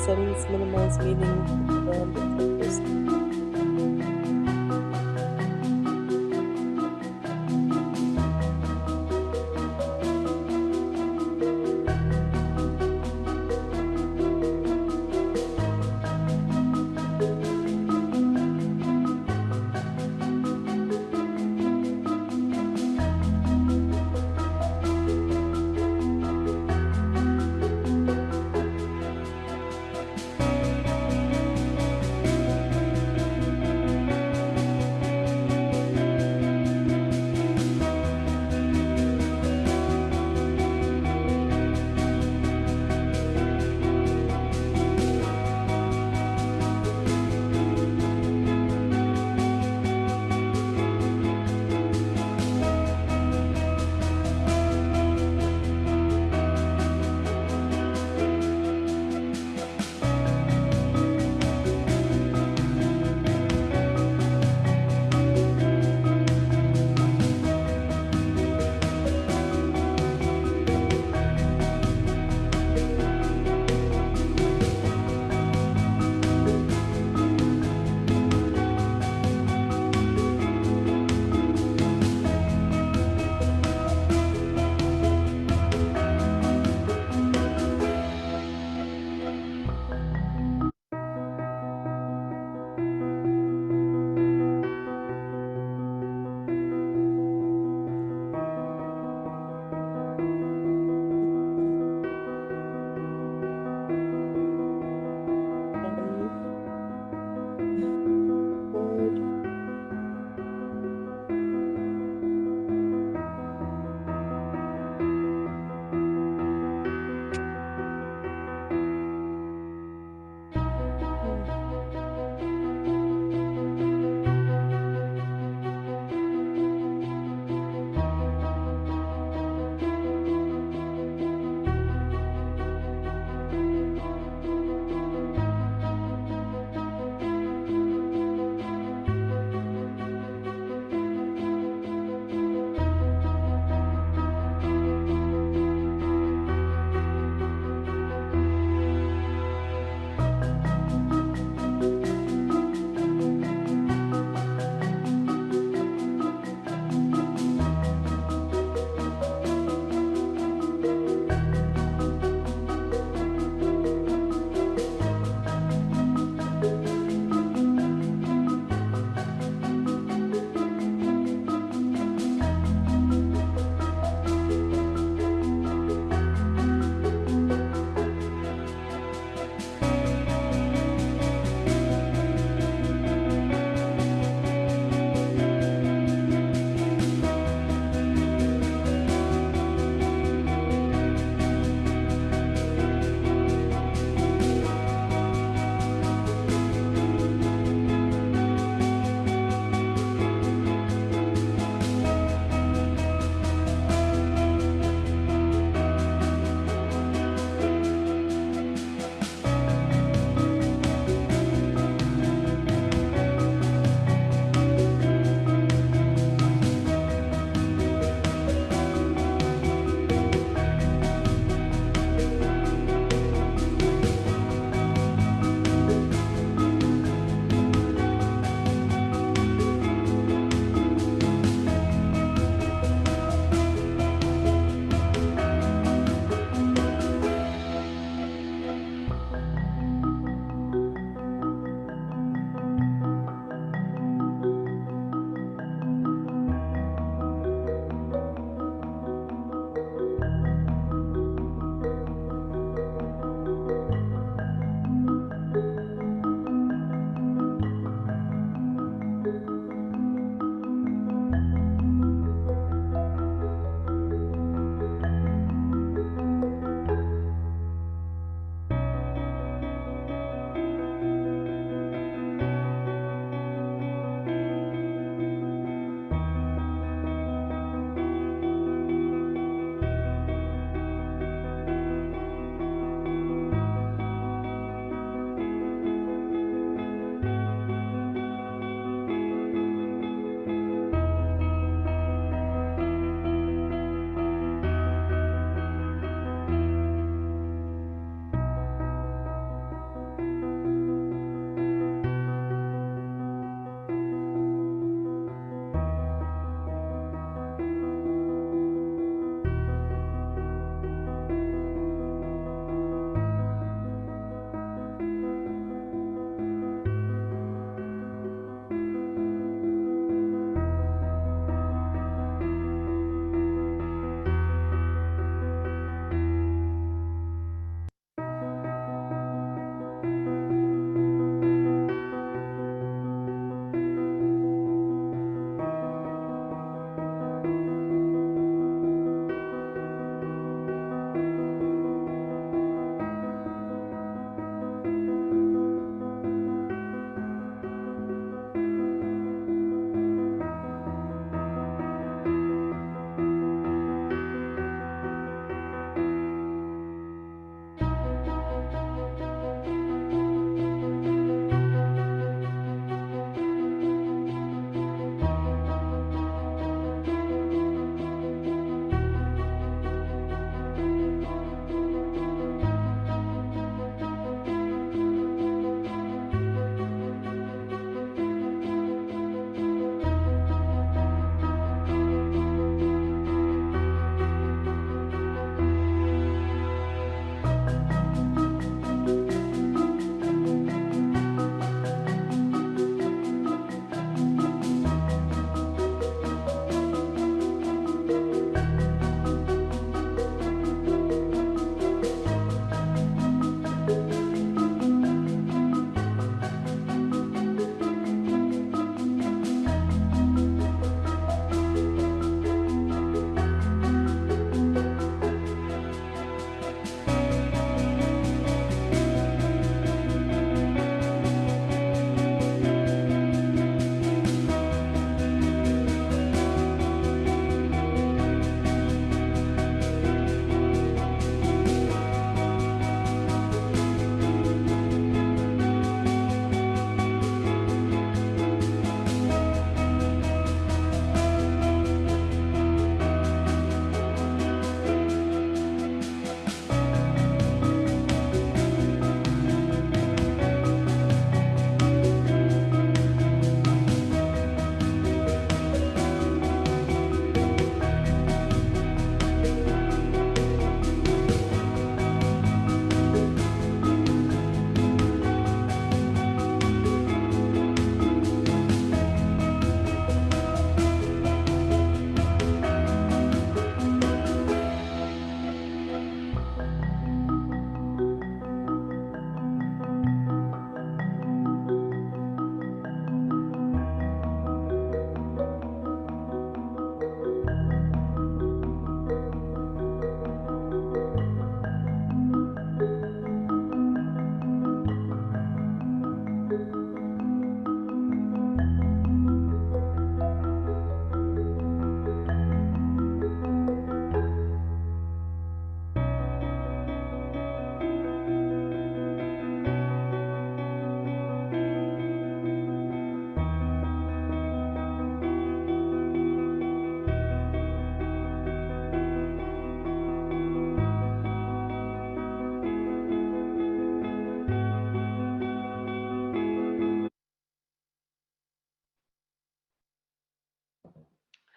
settings, minimize meeting and filters.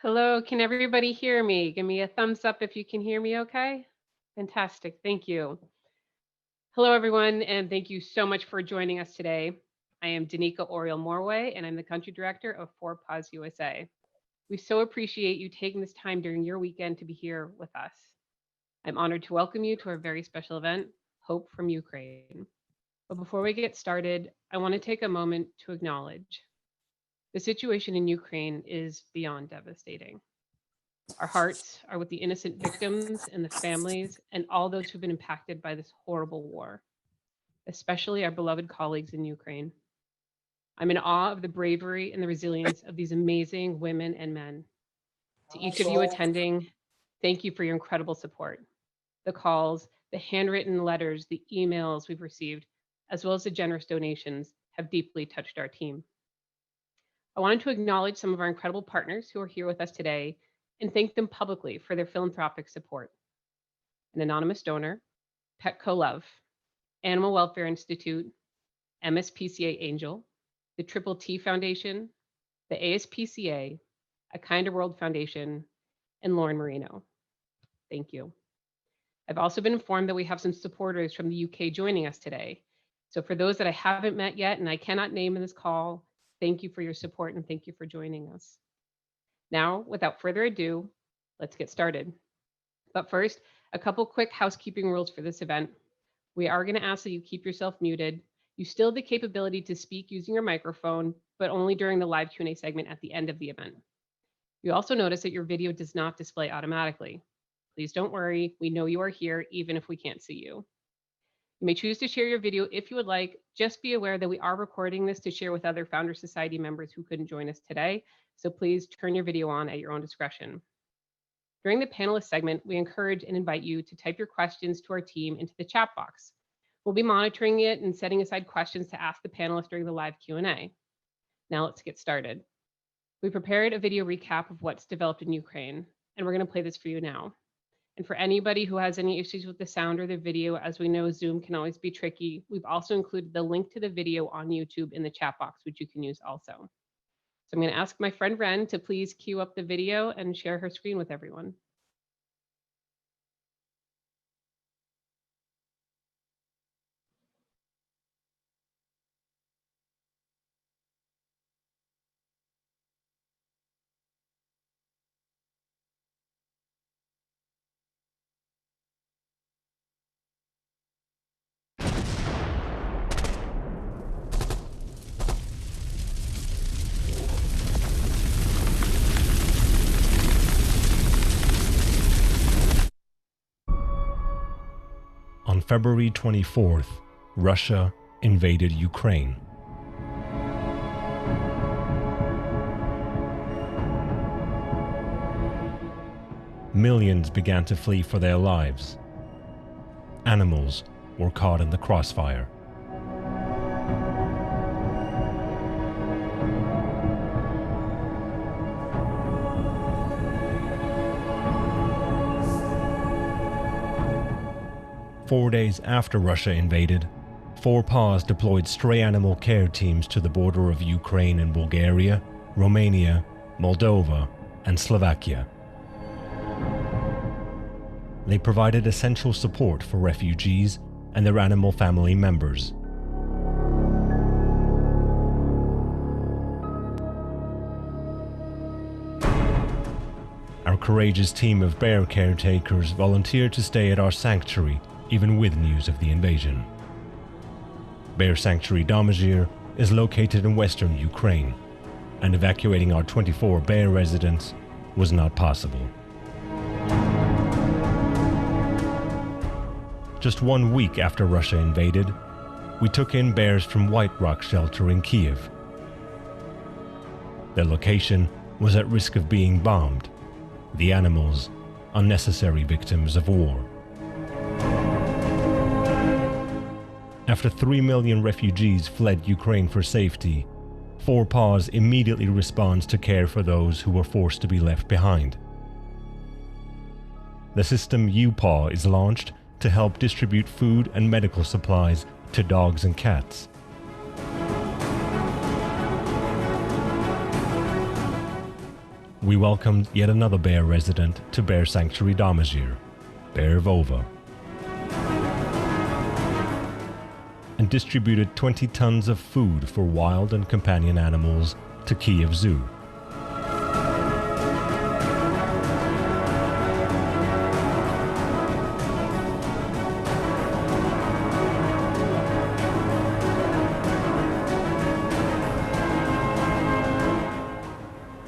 Hello, can everybody hear me? Give me a thumbs up if you can hear me okay. Fantastic, thank you. Hello, everyone, and thank you so much for joining us today. I am Danica Oriel Morway, and I'm the Country Director of PAWS USA. We so appreciate you taking this time during your weekend to be here with us. I'm honored to welcome you to our very special event, Hope from Ukraine. But before we get started, I want to take a moment to acknowledge the situation in Ukraine is beyond devastating. Our hearts are with the innocent victims and the families and all those who've been impacted by this horrible war, especially our beloved colleagues in Ukraine. I'm in awe of the bravery and the resilience of these amazing women and men. To each of you attending, thank you for your incredible support. The calls, the handwritten letters, the emails we've received, as well as the generous donations have deeply touched our team. I wanted to acknowledge some of our incredible partners who are here with us today and thank them publicly for their philanthropic support. An anonymous donor, Petco Love, Animal Welfare Institute, MSPCA Angel, the Triple T Foundation, the ASPCA, A Kinder World Foundation, and Lauren Marino. Thank you. I've also been informed that we have some supporters from the UK joining us today. So for those that I haven't met yet and I cannot name in this call, thank you for your support and thank you for joining us. Now, without further ado, let's get started. But first, a couple quick housekeeping rules for this event. We are going to ask that you keep yourself muted. You still have the capability to speak using your microphone, but only during the live Q&A segment at the end of the event. You also notice that your video does not display automatically. Please don't worry, we know you are here even if we can't see you. You may choose to share your video if you would like. Just be aware that we are recording this to share with other Founder Society members who couldn't join us today, so please turn your video on at your own discretion. During the panelist segment, we encourage and invite you to type your questions to our team into the chat box. We'll be monitoring it and setting aside questions to ask the panelists during the live Q&A. Now let's get started. We prepared a video recap of what's developed in Ukraine, and we're going to play this for you now. And for anybody who has any issues with the sound or the video, as we know, Zoom can always be tricky, we've also included the link to the video on YouTube in the chat box, which you can use also. So I'm going to ask my friend Ren to please queue up the video and share her screen with everyone. On February 24th, Russia invaded Ukraine. Millions began to flee for their lives. Animals were caught in the crossfire. Four days after Russia invaded, PAWS deployed stray animal care teams to the border of Ukraine and Bulgaria, Romania, Moldova, and Slovakia. They provided essential support for refugees and their animal family members. Our courageous team of bear caretakers volunteered to stay at our sanctuary even with news of the invasion. Bear Sanctuary Domagir is located in western Ukraine, and evacuating our 24 bear residents was not possible. Just 1 week after Russia invaded, we took in bears from White Rock Shelter in Kiev. Their location was at risk of being bombed, the animals unnecessary victims of war. After 3 million refugees fled Ukraine for safety, PAWS immediately responds to care for those who were forced to be left behind. The system UPAW is launched to help distribute food and medical supplies to dogs and cats. we welcomed yet another bear resident to Bear Sanctuary Domagier, Bear Vova, and distributed 20 tons of food for wild and companion animals to Kiev Zoo.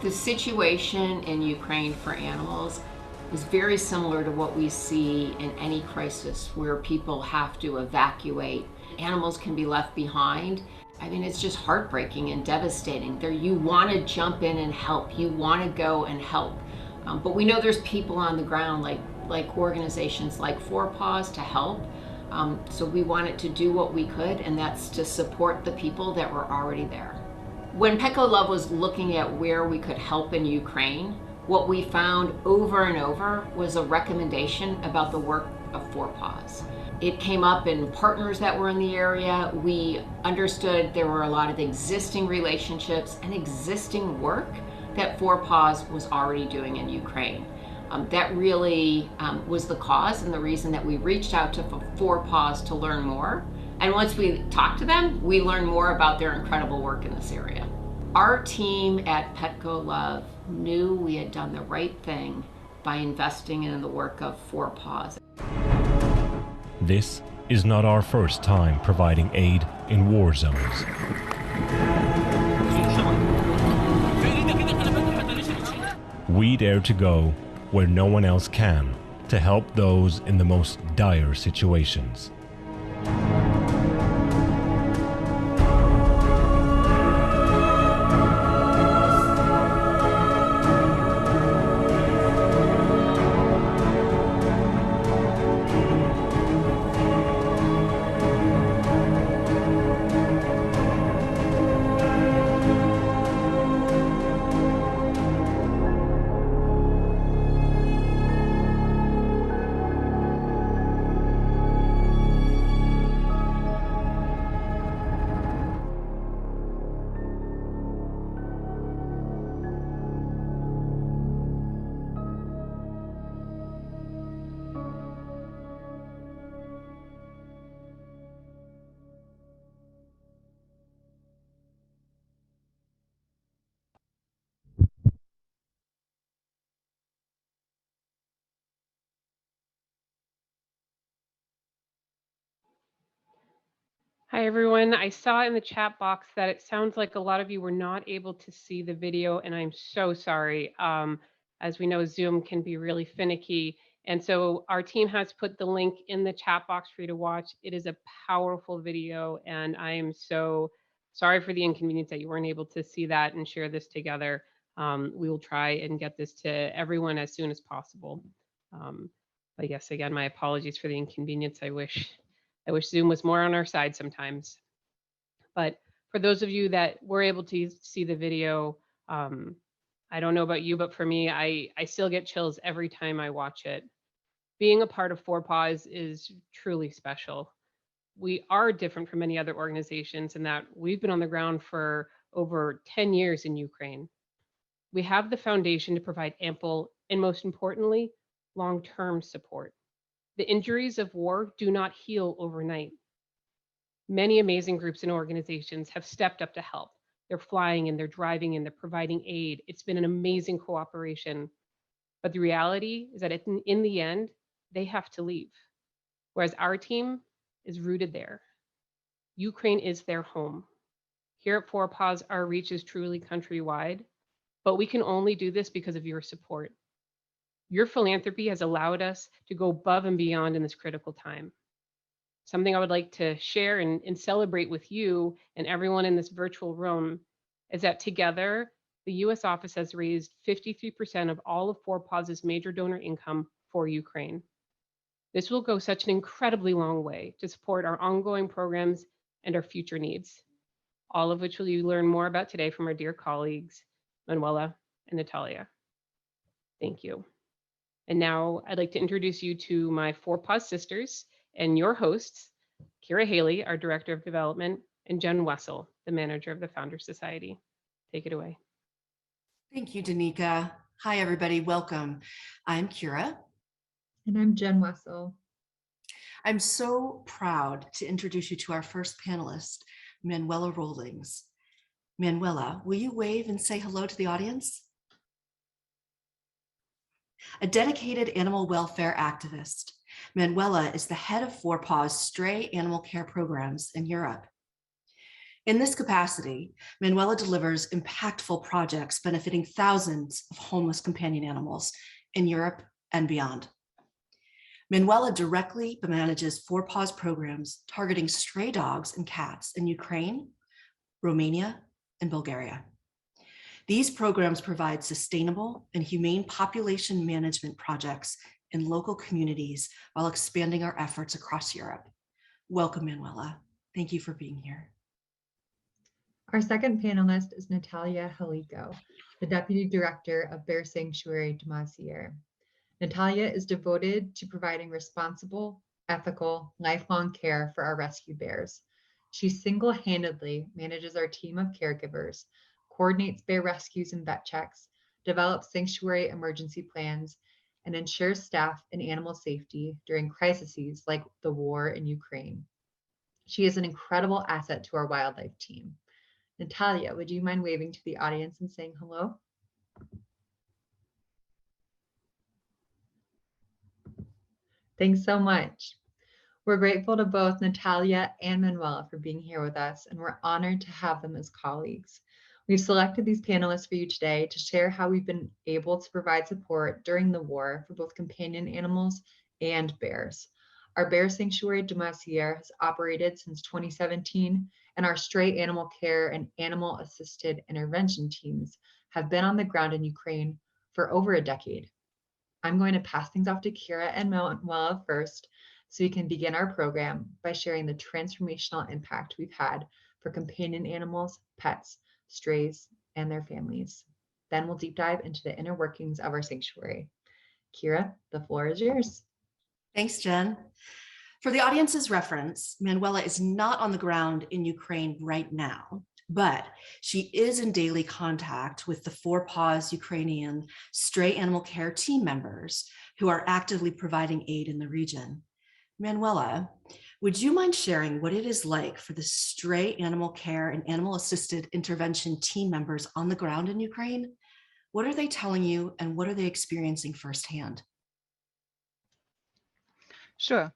The situation in Ukraine for animals is very similar to what we see in any crisis where people have to evacuate. Animals can be left behind. I mean, it's just heartbreaking and devastating. You want to jump in and help. You want to go and help. But we know there's people on the ground, like organizations like PAWS to help. So we wanted to do what we could, and that's to support the people that were already there. When Petco Love was looking at where we could help in Ukraine, what we found over and over was a recommendation about the work of PAWS. It came up in partners that were in the area. We understood there were a lot of existing relationships and existing work that PAWS was already doing in Ukraine. That really was the cause and the reason that we reached out to PAWS to learn more. And once we talked to them, we learned more about their incredible work in this area. Our team at Petco Love knew we had done the right thing by investing in the work of PAWS. This is not our first time providing aid in war zones. We dare to go where no one else can to help those in the most dire situations. Hi, everyone. I saw in the chat box that it sounds like a lot of you were not able to see the video, and I'm so sorry. As we know, Zoom can be really finicky. And so our team has put the link in the chat box for you to watch. It is a powerful video, and I am so sorry for the inconvenience that you weren't able to see that and share this together. We will try and get this to everyone as soon as possible. But yes, again, my apologies for the inconvenience. I wish Zoom was more on our side sometimes. But for those of you that were able to see the video, I don't know about you, but for me, I still get chills every time I watch it. Being a part of PAWS is truly special. We are different from many other organizations in that we've been on the ground for over 10 years in Ukraine. We have the foundation to provide ample and, most importantly, long-term support. The injuries of war do not heal overnight. Many amazing groups and organizations have stepped up to help. They're flying and they're driving and they're providing aid. It's been an amazing cooperation. But the reality is that in the end, they have to leave. Whereas our team is rooted there. Ukraine is their home. Here at PAWS, our reach is truly countrywide, but we can only do this because of your support. Your philanthropy has allowed us to go above and beyond in this critical time. Something I would like to share and celebrate with you and everyone in this virtual room is that together, the US office has raised 53% of all of PAWS's major donor income for Ukraine. This will go such an incredibly long way to support our ongoing programs and our future needs, all of which you learn more about today from our dear colleagues, Manuela and Natalia. Thank you. And now I'd like to introduce you to my PAWS sisters and your hosts, Kira Haley, our Director of Development, and Jen Wessel, the Manager of the Founders Society. Take it away. Thank you, Danica. Hi, everybody. Welcome. I'm Kira. And I'm Jen Wessel. I'm so proud to introduce you to our first panelist, Manuela Rollings. Manuela, will you wave and say hello to the audience? A dedicated animal welfare activist, Manuela is the head of PAWS stray animal care programs in Europe. In this capacity, Manuela delivers impactful projects benefiting thousands of homeless companion animals in Europe and beyond. Manuela directly manages PAWS programs targeting stray dogs and cats in Ukraine, Romania, and Bulgaria. These programs provide sustainable and humane population management projects in local communities while expanding our efforts across Europe. Welcome, Manuela. Thank you for being here. Our second panelist is Natalia Haliko, the Deputy Director of Bear Sanctuary Demassier. Natalia is devoted to providing responsible, ethical, lifelong care for our rescue bears. She single-handedly manages our team of caregivers, coordinates bear rescues and vet checks, develops sanctuary emergency plans, and ensures staff and animal safety during crises like the war in Ukraine. She is an incredible asset to our wildlife team. Natalia, would you mind waving to the audience and saying hello? Thanks so much. We're grateful to both Natalia and Manuela for being here with us, and we're honored to have them as colleagues. We've selected these panelists for you today to share how we've been able to provide support during the war for both companion animals and bears. Our Bear Sanctuary Demassier has operated since 2017, and our stray animal care and animal assisted intervention teams have been on the ground in Ukraine for over a decade. I'm going to pass things off to Kira and Manuela first, so we can begin our program by sharing the transformational impact we've had for companion animals, pets, strays, and their families. Then we'll deep dive into the inner workings of our sanctuary. Kira, the floor is yours. Thanks, Jen. For the audience's reference, Manuela is not on the ground in Ukraine right now, but she is in daily contact with the PAWS Ukrainian stray animal care team members who are actively providing aid in the region. Manuela, would you mind sharing what it is like for the stray animal care and animal assisted intervention team members on the ground in Ukraine? What are they telling you and what are they experiencing firsthand? Sure.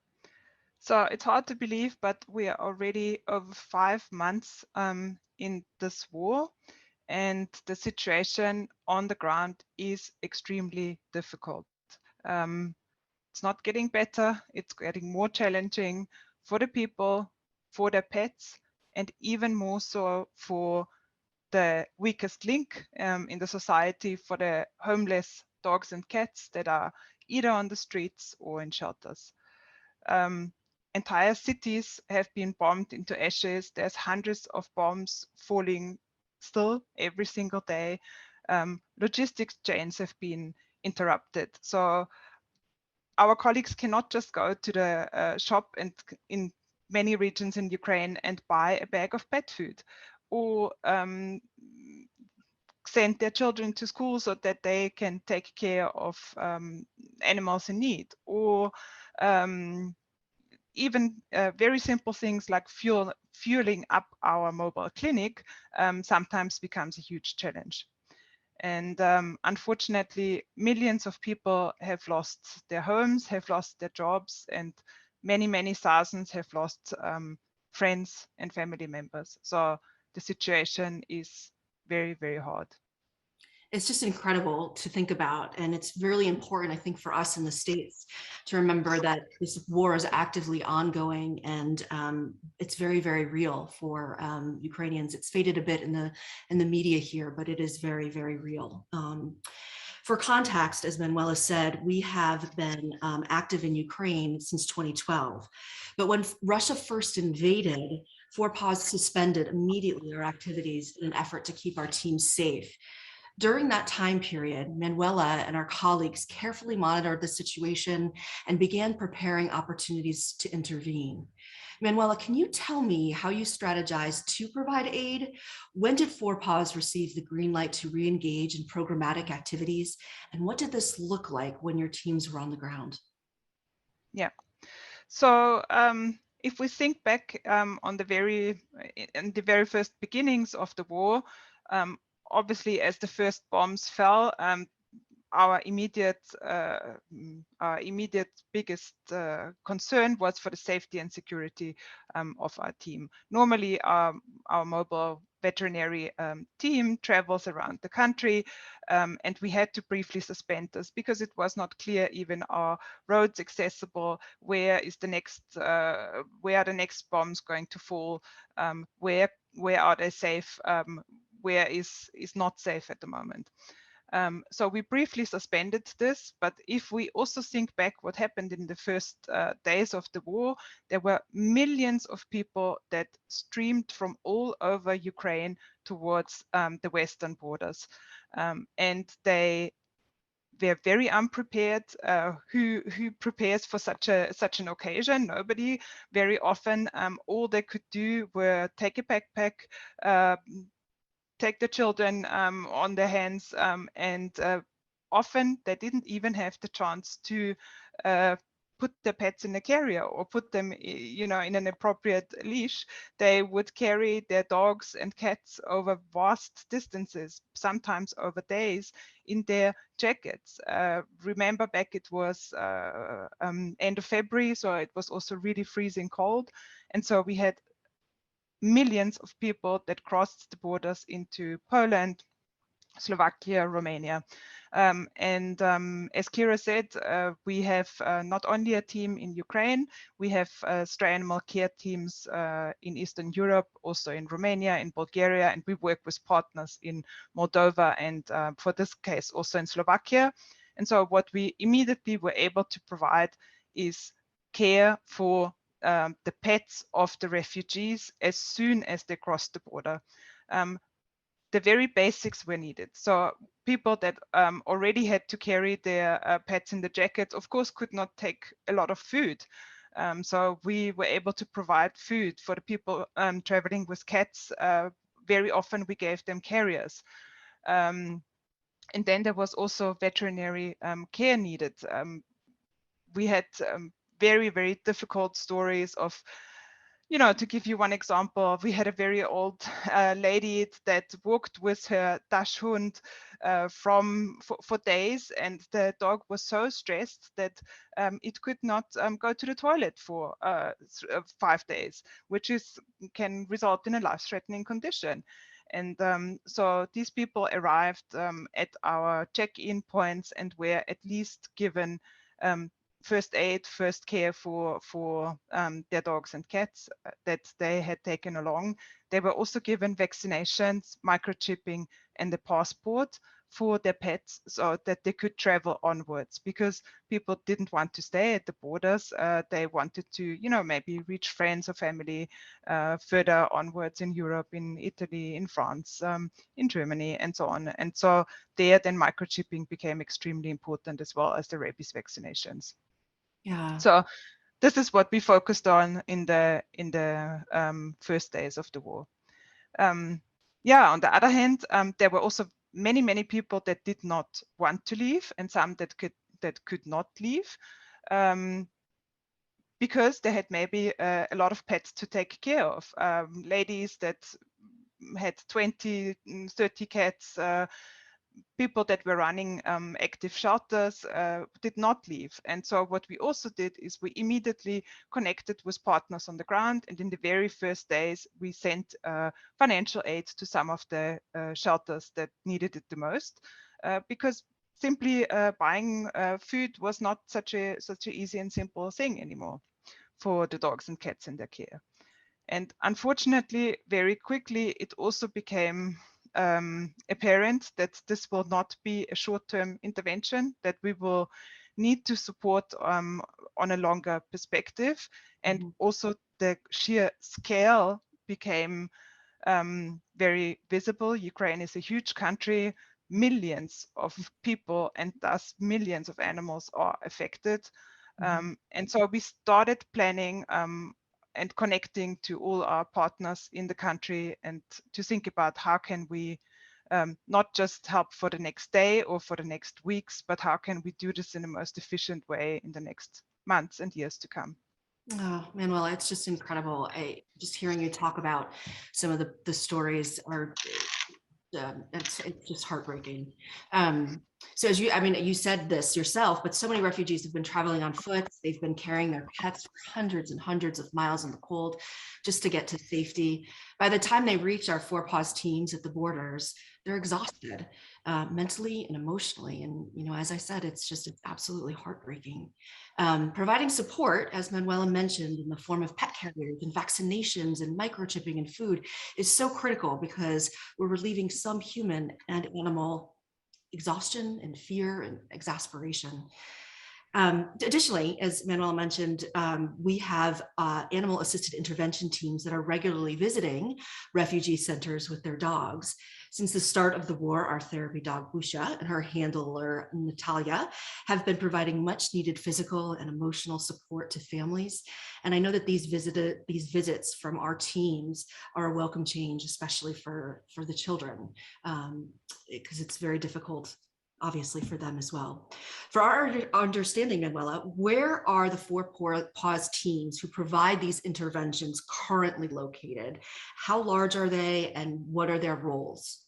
So it's hard to believe, but we are already over 5 months in this war, and the situation on the ground is extremely difficult. It's not getting better, it's getting more challenging for the people, for their pets, and even more so for the weakest link in the society, for the homeless dogs and cats that are either on the streets or in shelters. Entire cities have been bombed into ashes. There's hundreds of bombs falling still every single day. Logistics chains have been interrupted. So our colleagues cannot just go to the shop and in many regions in Ukraine and buy a bag of pet food, or send their children to school so that they can take care of animals in need, or even very simple things like fueling up our mobile clinic sometimes becomes a huge challenge. And unfortunately, millions of people have lost their homes, have lost their jobs, and many, many thousands have lost friends and family members. So the situation is very, very hard. It's just incredible to think about. And it's really important, I think, for us in the States to remember that this war is actively ongoing, and it's very, very real for Ukrainians. It's faded a bit in the media here, but it is very, very real. For context, as Manuela said, we have been active in Ukraine since 2012. But when Russia first invaded, PAWS suspended immediately our activities in an effort to keep our team safe. During that time period, Manuela and our colleagues carefully monitored the situation and began preparing opportunities to intervene. Manuela, can you tell me how you strategized to provide aid? When did 4PAWS receive the green light to re-engage in programmatic activities? And what did this look like when your teams were on the ground? Yeah. So if we think back on the very first beginnings of the war, obviously as the first bombs fell, our immediate biggest concern was for the safety and security of our team. Normally, our mobile veterinary team travels around the country, and we had to briefly suspend this because it was not clear, even are roads accessible, where are the next bombs going to fall, where are they safe, where is not safe at the moment. So we briefly suspended this, but if we also think back what happened in the first days of the war, there were millions of people that streamed from all over Ukraine towards the western borders. And they were very unprepared. Who prepares for such an occasion? Nobody. Very often, all they could do were take a backpack, take the children on their hands, and often they didn't even have the chance to put their pets in a carrier or put them, in an appropriate leash. They would carry their dogs and cats over vast distances, sometimes over days, in their jackets. Remember back, it was end of February, so it was also really freezing cold. And so we had millions of people that crossed the borders into Poland, Slovakia, Romania. As Kira said, we have not only a team in Ukraine, we have stray animal care teams in Eastern Europe, also in Romania, in Bulgaria, and we work with partners in Moldova and for this case also in Slovakia. And so what we immediately were able to provide is care for the pets of the refugees as soon as they crossed the border. The very basics were needed. So people that already had to carry their pets in the jackets, of course, could not take a lot of food. So we were able to provide food for the people traveling with cats. Very often we gave them carriers. And then there was also veterinary care needed. We had very, very difficult stories of, to give you one example, we had a very old lady that walked with her Dachshund for days, and the dog was so stressed that it could not go to the toilet for 5 days, which can result in a life-threatening condition. And so these people arrived at our check-in points and were at least given first aid, first care for their dogs and cats that they had taken along. They were also given vaccinations, microchipping, and the passport for their pets so that they could travel onwards, because people didn't want to stay at the borders. They wanted to, maybe reach friends or family further onwards in Europe, in Italy, in France, in Germany, and so on. And so there, then microchipping became extremely important, as well as the rabies vaccinations. Yeah. So this is what we focused on in the first days of the war. On the other hand, there were also many people that did not want to leave, and some that could not leave because they had maybe a lot of pets to take care of. Ladies that had 20, 30 cats, people that were running active shelters did not leave. And so what we also did is we immediately connected with partners on the ground. And in the very first days, we sent financial aid to some of the shelters that needed it the most, because simply buying food was not such a easy and simple thing anymore for the dogs and cats in their care. And unfortunately, very quickly, it also became apparent that this will not be a short-term intervention, that we will need to support on a longer perspective. And also the sheer scale became very visible. Ukraine is a huge country, millions of people, and thus millions of animals are affected. And so we started planning and connecting to all our partners in the country, and to think about how can we not just help for the next day or for the next weeks, but how can we do this in the most efficient way in the next months and years to come. Oh, Manuela, it's just incredible. Just hearing you talk about some of the stories are, it's just heartbreaking. So as you, I mean, you said this yourself, but so many refugees have been traveling on foot. They've been carrying their pets for hundreds and hundreds of miles in the cold just to get to safety. By the time they reach our 4PAWS teams at the borders, they're exhausted, mentally and emotionally. And, you know, as I said, it's absolutely heartbreaking. Providing support, as Manuela mentioned, in the form of pet carriers and vaccinations and microchipping and food is so critical, because we're relieving some human and animal exhaustion and fear and exasperation. Additionally, as Manuela mentioned, we have animal-assisted intervention teams that are regularly visiting refugee centers with their dogs. Since the start of the war, our therapy dog Busha and her handler Natalia have been providing much needed physical and emotional support to families. And I know that these visits from our teams are a welcome change, especially for the children, because it's very difficult, obviously, for them as well. For our understanding, Manuela, where are the 4PAWS teams who provide these interventions currently located? How large are they, and what are their roles?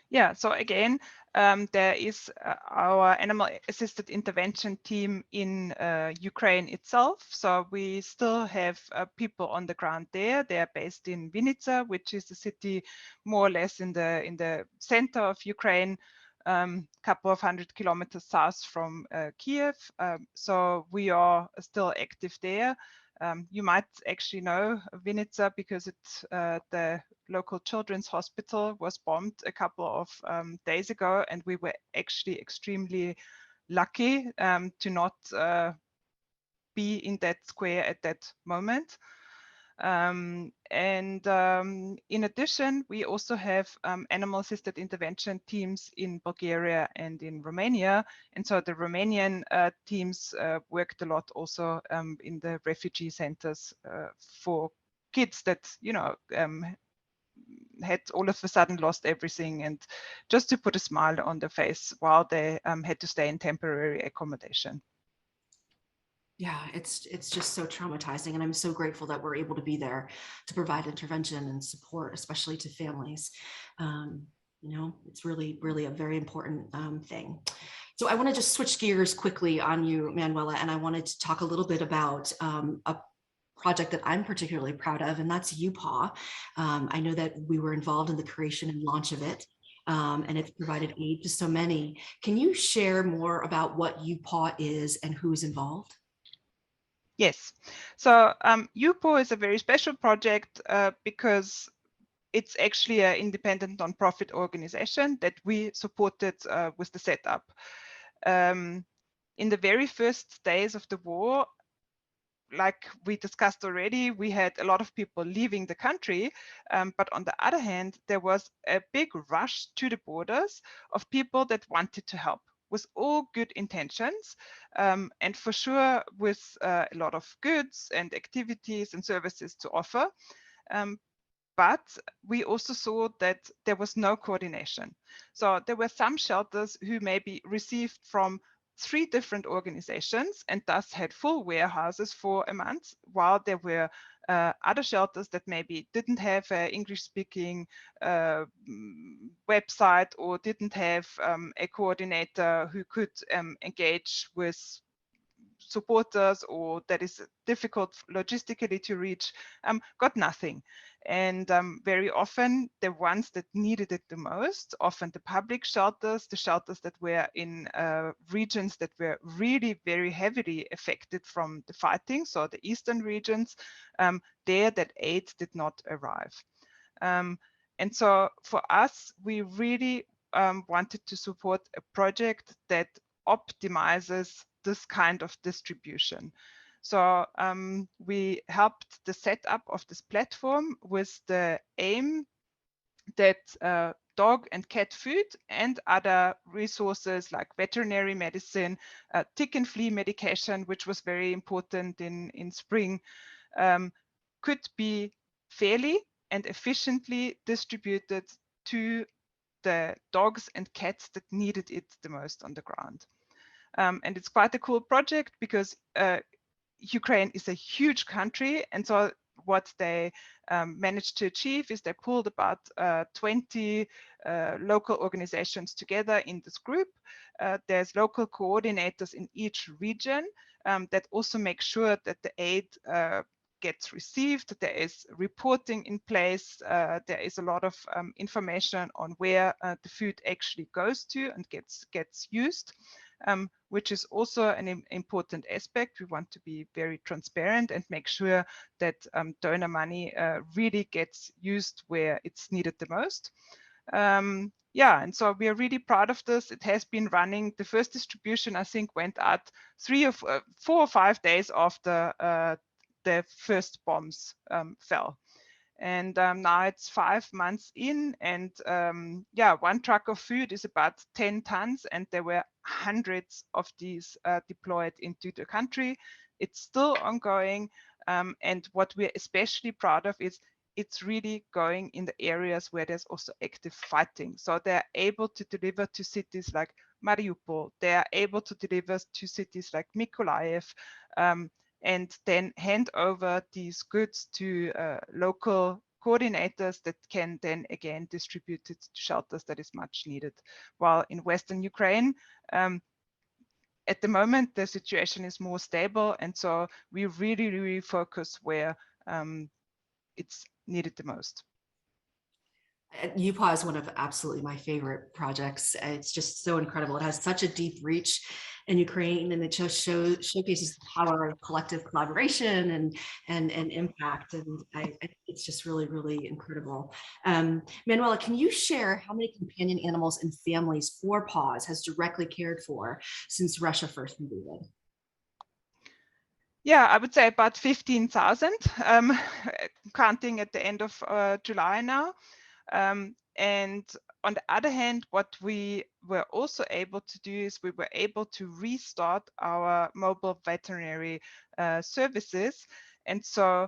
Yeah, so again, there is our animal assisted intervention team in Ukraine itself. So we still have people on the ground there. They are based in Vinica, which is a city more or less in the center of Ukraine, couple of 100 kilometers south from Kiev. So we are still active there. You might actually know Vinica because it's the local children's hospital was bombed a couple of days ago, and we were actually extremely lucky to not be in that square at that moment. In addition, we also have animal-assisted intervention teams in Bulgaria and in Romania. And so the Romanian teams worked a lot also in the refugee centers for kids that, you know, had all of a sudden lost everything, and just to put a smile on their face while they had to stay in temporary accommodation. Yeah, it's just so traumatizing, and I'm so grateful that we're able to be there to provide intervention and support, especially to families. You know, it's really, really a very important thing. So I want to just switch gears quickly on you, Manuela, and I wanted to talk a little bit about a project that I'm particularly proud of, and that's UPAW. I know that we were involved in the creation and launch of it. And it's provided aid to so many. Can you share more about what UPAW is and who's involved? Yes, so UPAW is a very special project because it's actually an independent nonprofit organization that we supported with the setup. In the very first days of the war, like we discussed already, we had a lot of people leaving the country, but on the other hand, there was a big rush to the borders of people that wanted to help, with all good intentions, and for sure with a lot of goods and activities and services to offer. But we also saw that there was no coordination. So there were some shelters who maybe received from 3 different organizations and thus had full warehouses for a month, while there were other shelters that maybe didn't have an English-speaking website, or didn't have a coordinator who could engage with supporters, or that is difficult logistically to reach, got nothing. And very often the ones that needed it the most, often the public shelters, the shelters that were in regions that were really very heavily affected from the fighting, so the eastern regions, there that aid did not arrive. And so for us, we really wanted to support a project that optimizes this kind of distribution. So we helped the setup of this platform with the aim that dog and cat food and other resources like veterinary medicine, tick and flea medication, which was very important in spring, could be fairly and efficiently distributed to the dogs and cats that needed it the most on the ground. And it's quite a cool project because Ukraine is a huge country, and so what they managed to achieve is they pulled about 20 local organizations together in this group. There's local coordinators in each region that also make sure that the aid gets received, that there is reporting in place, there is a lot of information on where the food actually goes to and gets used. Which is also an important aspect. We want to be very transparent and make sure that donor money really gets used where it's needed the most. Yeah, and so we are really proud of this. It has been running. The first distribution, I think, went out 4 or 5 days after the first bombs fell. And now it's 5 months in, and yeah, one truck of food is about 10 tons, and there were hundreds of these deployed into the country. It's still ongoing, and what we're especially proud of is it's really going in the areas where there's also active fighting. So they're able to deliver to cities like Mariupol, they are able to deliver to cities like Mykolaiv, and then hand over these goods to local coordinators that can then again distribute it to shelters that is much needed. While in Western Ukraine, at the moment, the situation is more stable, and so we really focus where it's needed the most. UPAW is one of absolutely my favorite projects. It's just so incredible. It has such a deep reach in Ukraine, and it just showcases the power of collective collaboration and impact. And it's just really incredible. Manuela, can you share how many companion animals and families for PAWS has directly cared for since Russia first invaded? Yeah, I would say about 15,000, counting at the end of July now. And on the other hand, what we were also able to do is we were able to restart our mobile veterinary services. And so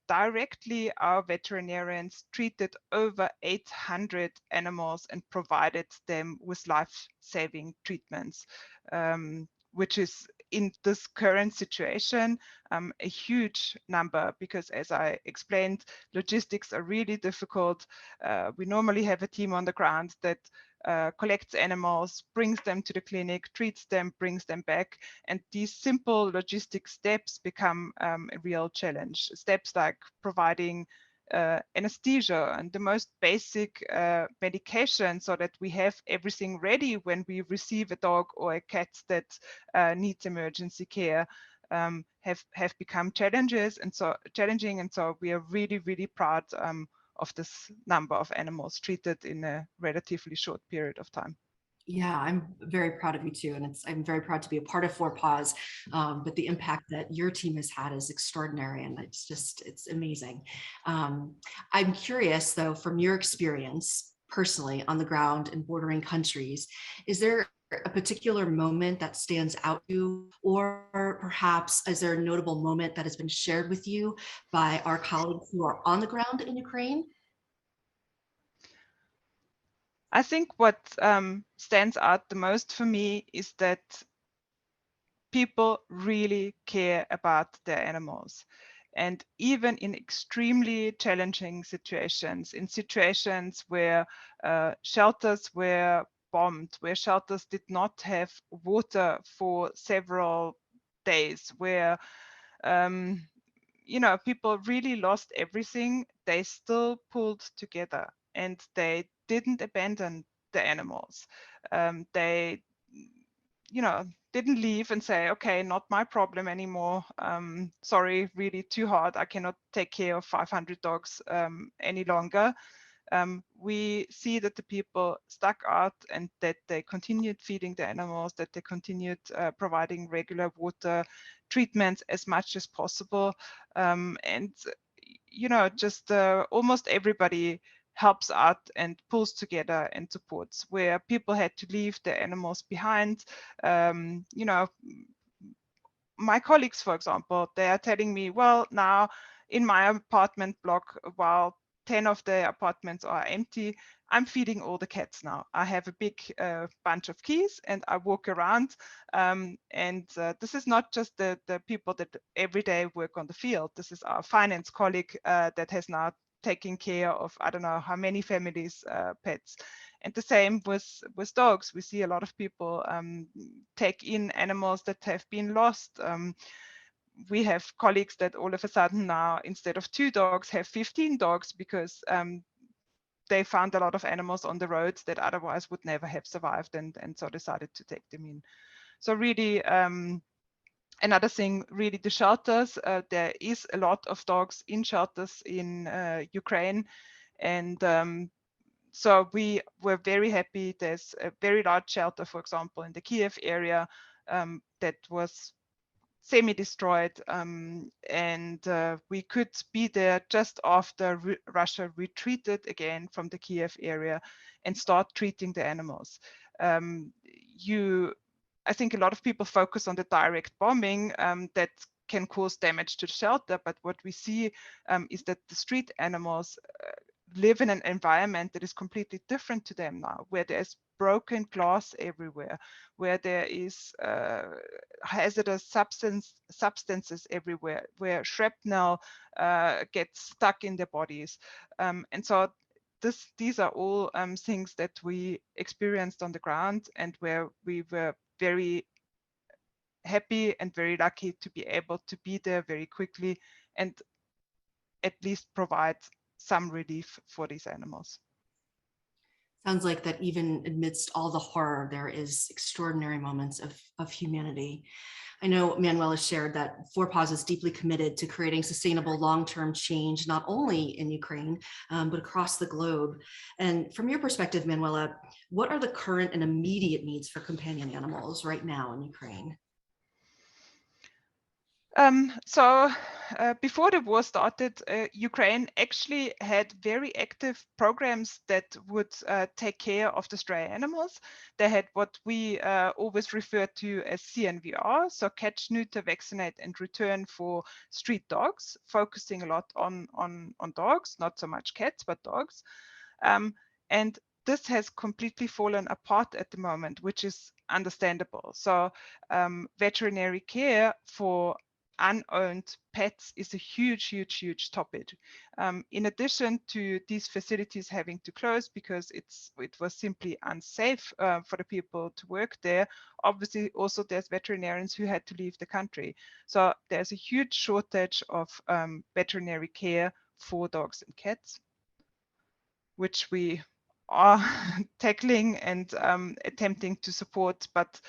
directly our veterinarians treated over 800 animals and provided them with life-saving treatments, which is in this current situation a huge number, because as I explained, logistics are really difficult. We normally have a team on the ground that collects animals, brings them to the clinic, treats them, brings them back. And these simple logistic steps become a real challenge. Steps like providing anesthesia and the most basic medication so that we have everything ready when we receive a dog or a cat that needs emergency care have become challenges and so challenging. And so we are really proud of this number of animals treated in a relatively short period of time. Yeah, I'm very proud of you too. And I'm very proud to be a part of 4PAWS, but the impact that your team has had is extraordinary. And it's amazing. I'm curious though, from your experience personally on the ground in bordering countries, is there a particular moment that stands out to you, or perhaps is there a notable moment that has been shared with you by our colleagues who are on the ground in Ukraine? I think what stands out the most for me is that people really care about their animals. And even in extremely challenging situations, in situations where shelters were bombed, where shelters did not have water for several days, where people really lost everything, they still pulled together and they didn't abandon the animals. They didn't leave and say, okay, not my problem anymore. Sorry, really too hard. I cannot take care of 500 dogs any longer. We see that the people stuck out and that they continued feeding the animals, that they continued providing regular water treatments as much as possible. And, just almost everybody helps out and pulls together and supports. Where people had to leave their animals behind, my colleagues, for example, they are telling me, well, now in my apartment block, while 10 of the apartments are empty, I'm feeding all the cats now. I have a big bunch of keys and I walk around. This is not just the people that every day work on the field. This is our finance colleague that has now taken care of, I don't know how many families' pets. And the same with dogs. We see a lot of people take in animals that have been lost. We have colleagues that all of a sudden now, instead of 2 dogs, have 15 dogs because they found a lot of animals on the roads that otherwise would never have survived, and so decided to take them in. So really, another thing, really the shelters. There is a lot of dogs in shelters in Ukraine, and so we were very happy. There's a very large shelter, for example, in the Kiev area that was semi-destroyed, and we could be there just after Russia retreated again from the Kiev area and start treating the animals. I think a lot of people focus on the direct bombing that can cause damage to the shelter, but what we see is that the street animals live in an environment that is completely different to them now, where there's broken glass everywhere, where there is hazardous substances everywhere, where shrapnel gets stuck in their bodies. And so these are all things that we experienced on the ground, and where we were very happy and very lucky to be able to be there very quickly and at least provide some relief for these animals. Sounds like that even amidst all the horror, there is extraordinary moments of humanity. I know Manuela shared that PAWS is deeply committed to creating sustainable long-term change, not only in Ukraine, but across the globe. And from your perspective, Manuela, what are the current and immediate needs for companion animals right now in Ukraine? Before the war started, Ukraine actually had very active programs that would take care of the stray animals. They had what we always refer to as CNVR, so catch, neuter, vaccinate, and return for street dogs, focusing a lot on dogs, not so much cats, but dogs. And this has completely fallen apart at the moment, which is understandable. So veterinary care for unowned pets is a huge topic. In addition to these facilities having to close because it was simply unsafe for the people to work there, obviously also there's veterinarians who had to leave the country. So there's a huge shortage of veterinary care for dogs and cats, which we are tackling and attempting to support, but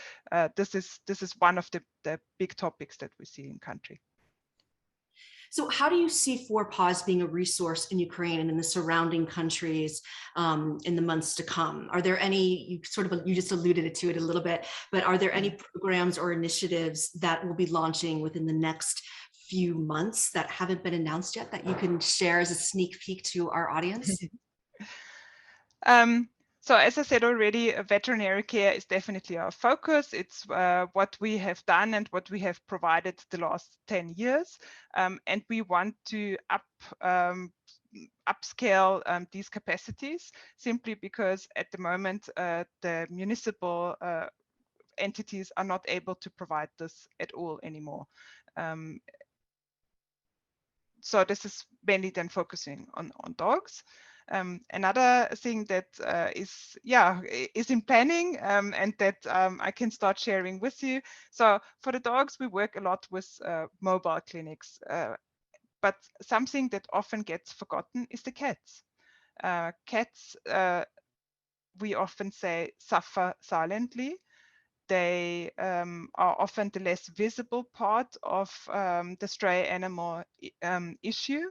this is one of the big topics that we see in country. So how do you see PAWS being a resource in Ukraine and in the surrounding countries in the months to come? Are there any, you just alluded to it a little bit, but are there any programs or initiatives that will be launching within the next few months that haven't been announced yet that you can share as a sneak peek to our audience? So as I said already, veterinary care is definitely our focus. It's what we have done and what we have provided the last 10 years. And we want to upscale these capacities, simply because at the moment the municipal entities are not able to provide this at all anymore. So this is mainly then focusing on dogs. Another thing that is in planning and that I can start sharing with you. So for the dogs, we work a lot with mobile clinics, but something that often gets forgotten is the cats. Cats, we often say, suffer silently. They are often the less visible part of the stray animal issue.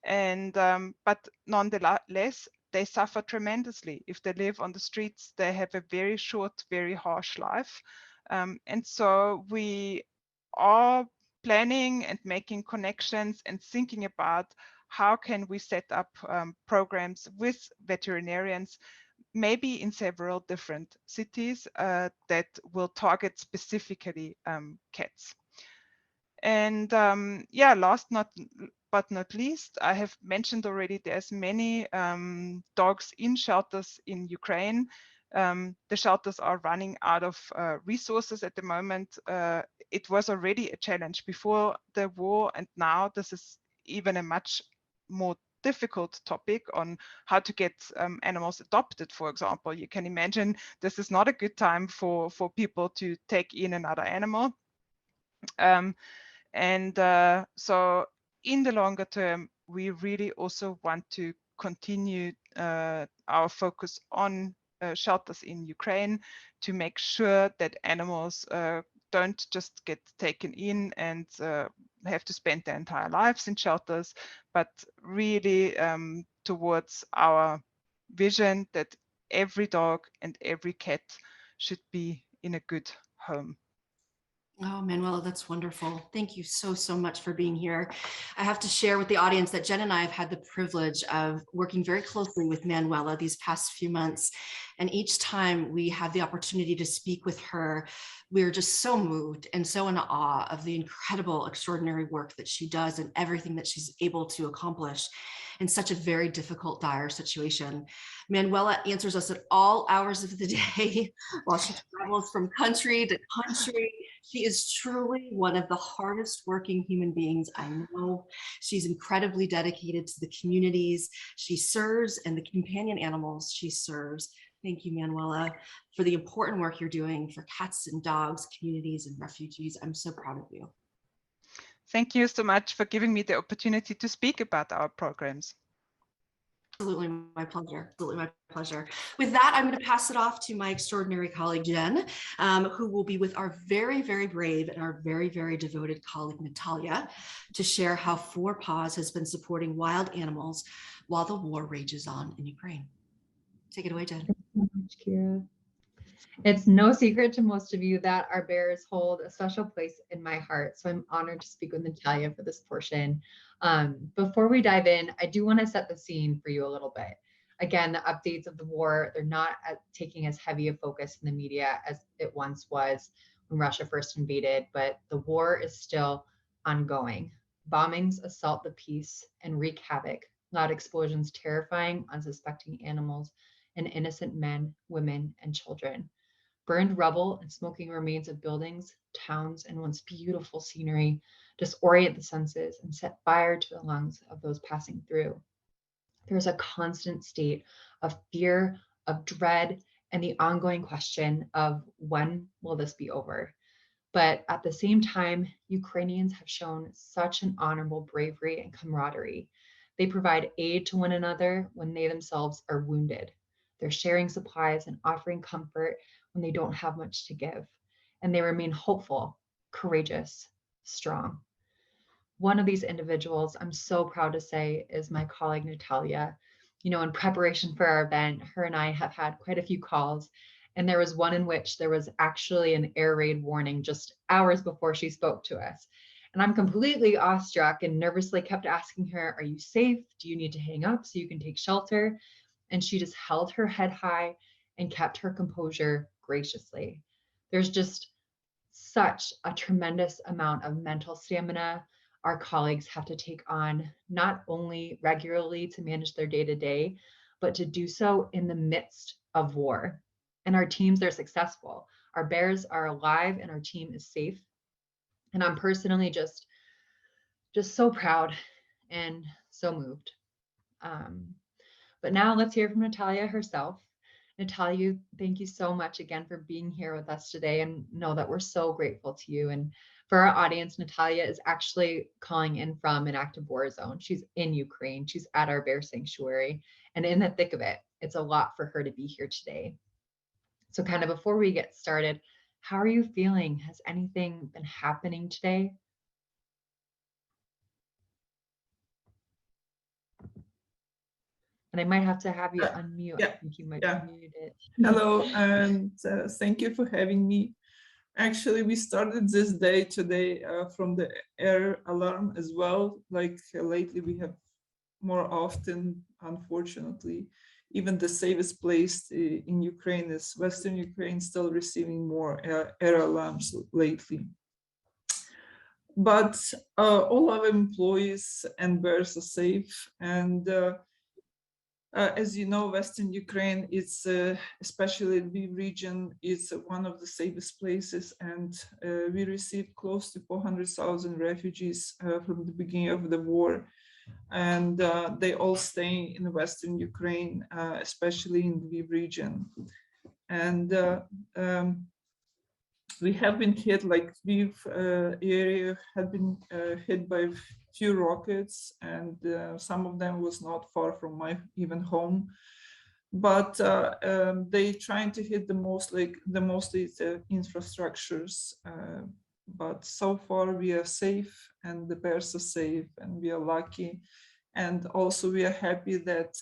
And but nonetheless, they suffer tremendously. If they live on the streets, they have a very short, very harsh life. And so we are planning and making connections and thinking about how can we set up programs with veterinarians, maybe in several different cities that will target specifically cats. And yeah, last but not least, I have mentioned already there's many dogs in shelters in Ukraine. The shelters are running out of resources at the moment. It was already a challenge before the war, and now this is even a much more difficult topic on how to get animals adopted, for example. You can imagine this is not a good time for people to take in another animal. So in the longer term, we really also want to continue our focus on shelters in Ukraine to make sure that animals don't just get taken in and have to spend their entire lives in shelters, but really towards our vision that every dog and every cat should be in a good home. Oh, Manuela, that's wonderful. Thank you so, so much for being here. I have to share with the audience that Jen and I have had the privilege of working very closely with Manuela these past few months. And each time we have the opportunity to speak with her, we're just so moved and so in awe of the incredible, extraordinary work that she does and everything that she's able to accomplish in such a very difficult, dire situation. Manuela answers us at all hours of the day while she travels from country to country. She is truly one of the hardest working human beings I know. She's incredibly dedicated to the communities she serves and the companion animals she serves. Thank you, Manuela, for the important work you're doing for cats and dogs, communities, and refugees. I'm so proud of you. Thank you so much for giving me the opportunity to speak about our programs. Absolutely my pleasure. Absolutely my pleasure. With that, I'm going to pass it off to my extraordinary colleague, Jen, who will be with our very, very brave and our very, very devoted colleague, Natalia, to share how PAWS has been supporting wild animals while the war rages on in Ukraine. Take it away, Jen. Thanks so much, Kira. It's no secret to most of you that our bears hold a special place in my heart. So I'm honored to speak with Natalia for this portion. Before we dive in, I do want to set the scene for you a little bit. Again, the updates of the war, they're not taking as heavy a focus in the media as it once was when Russia first invaded, but the war is still ongoing. Bombings assault the peace and wreak havoc. Loud explosions terrifying unsuspecting animals and innocent men, women, and children. Burned rubble and smoking remains of buildings, towns, and once beautiful scenery disorient the senses and set fire to the lungs of those passing through. There's a constant state of fear, of dread, and the ongoing question of when will this be over? But at the same time, Ukrainians have shown such an honorable bravery and camaraderie. They provide aid to one another when they themselves are wounded. They're sharing supplies and offering comfort when they don't have much to give. And they remain hopeful, courageous, strong. One of these individuals, I'm so proud to say, is my colleague, Natalia. You know, in preparation for our event, her and I have had quite a few calls, and there was one in which there was actually an air raid warning just hours before she spoke to us. And I'm completely awestruck and nervously kept asking her, are you safe? Do you need to hang up so you can take shelter? And she just held her head high and kept her composure graciously. There's just such a tremendous amount of mental stamina our colleagues have to take on, not only regularly to manage their day-to-day, but to do so in the midst of war. And our teams are successful. Our bears are alive and our team is safe. And I'm personally just so proud and so moved. But now let's hear from Natalia herself. Natalia, thank you so much again for being here with us today, and know that we're so grateful to you. And for our audience, Natalia is actually calling in from an active war zone. She's in Ukraine. She's at our bear sanctuary, and in the thick of it, it's a lot for her to be here today. So kind of before we get started, how are you feeling? Has anything been happening today? And I might have to have you unmute. Yeah. I think you might Yeah. be muted. Hello, and thank you for having me. Actually, we started this day today from the air alarm as well. Like lately, we have more often, unfortunately, even the safest place in Ukraine is Western Ukraine, still receiving more air alarms lately. but all our employees and bears are safe. And as you know, Western Ukraine, it's especially the Lviv region, is one of the safest places, and we received close to 400,000 refugees from the beginning of the war, and they all stay in Western Ukraine, especially in the Lviv region. And we have been hit, like Lviv area had been hit by few rockets, and some of them was not far from my even home. But they trying to hit the most, like the mostly the infrastructures. But so far we are safe, and the bears are safe, and we are lucky. And also we are happy that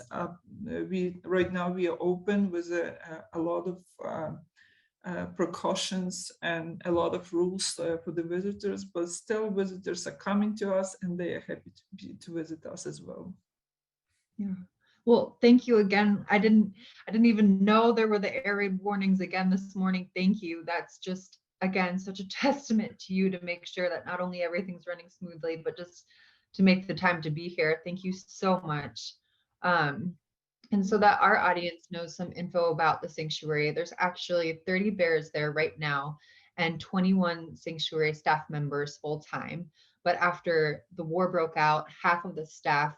we right now we are open with a lot of precautions and a lot of rules for the visitors, but still visitors are coming to us, and they are happy to visit us as well. Yeah. Well, thank you again. I didn't even know there were the air raid warnings again this morning. Thank you. That's just, again, such a testament to you to make sure that not only everything's running smoothly, but just to make the time to be here. Thank you so much. And so that our audience knows some info about the sanctuary, there's actually 30 bears there right now and 21 sanctuary staff members full time. But after the war broke out, half of the staff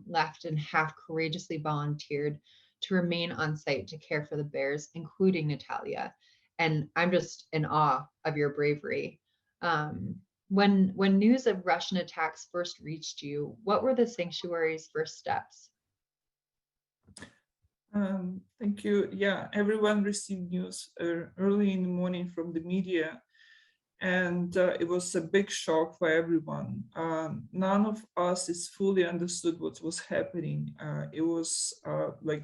left and half courageously volunteered to remain on site to care for the bears, including Natalia. And I'm just in awe of your bravery. When news of Russian attacks first reached you, what were the sanctuary's first steps? Thank you. Yeah, everyone received news early in the morning from the media, and it was a big shock for everyone. None of us is fully understood what was happening. It was like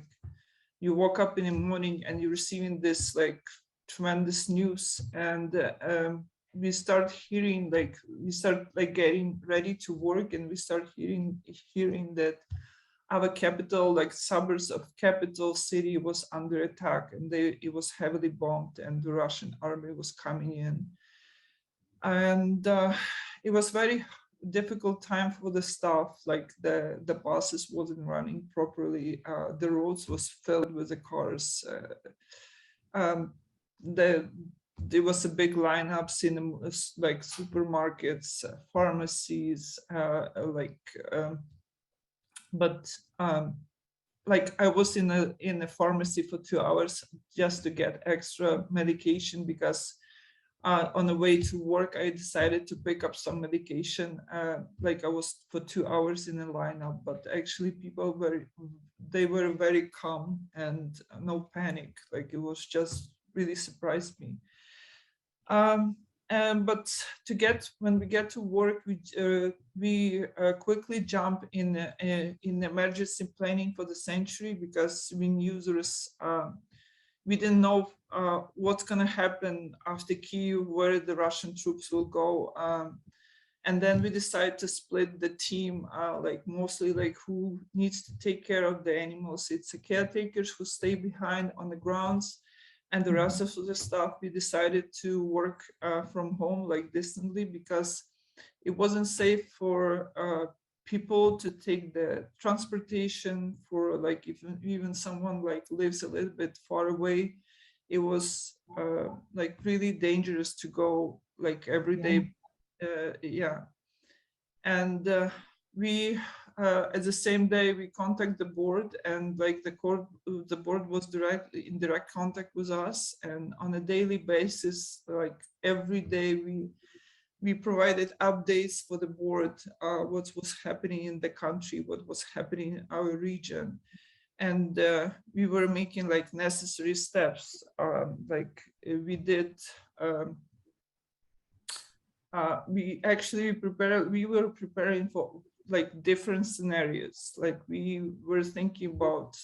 you woke up in the morning and you're receiving this like tremendous news, and we start hearing, like we start like getting ready to work, and we start hearing that our capital, like suburbs of capital city, was under attack, and it was heavily bombed, and the Russian army was coming in. And it was very difficult time for the staff, like the buses wasn't running properly, the roads was filled with the cars. There was a big lineups in like supermarkets, pharmacies, but like I was in a pharmacy for 2 hours just to get extra medication, because on the way to work I decided to pick up some medication. Like I was for 2 hours in a lineup, but actually people were very calm and no panic. Like it was just really surprised me. But when we get to work, we quickly jump in emergency planning for the sanctuary, because we knew we didn't know what's going to happen after Kyiv, where the Russian troops will go. And then we decided to split the team, like mostly like who needs to take care of the animals. It's the caretakers who stay behind on the grounds, and the rest of the staff, we decided to work from home, like distantly, because it wasn't safe for people to take the transportation for, like, even someone like lives a little bit far away. It was like really dangerous to go like every day. And we at the same day we contact the board, and like the board was in direct contact with us, and on a daily basis, like every day we provided updates for the board, what was happening in the country, what was happening in our region. And we were making like necessary steps. Like we did we were preparing for like different scenarios. Like we were thinking about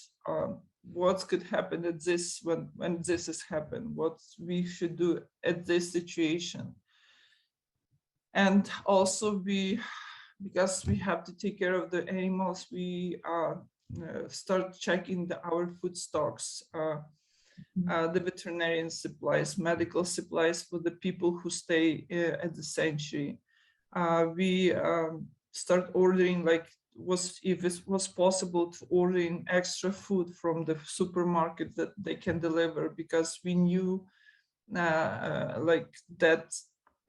what could happen at this when this has happened, what we should do at this situation. And also because we have to take care of the animals, we start checking our food stocks, the veterinarian supplies, medical supplies for the people who stay at the sanctuary. we start ordering, like, if it was possible to ordering extra food from the supermarket that they can deliver, because we knew like that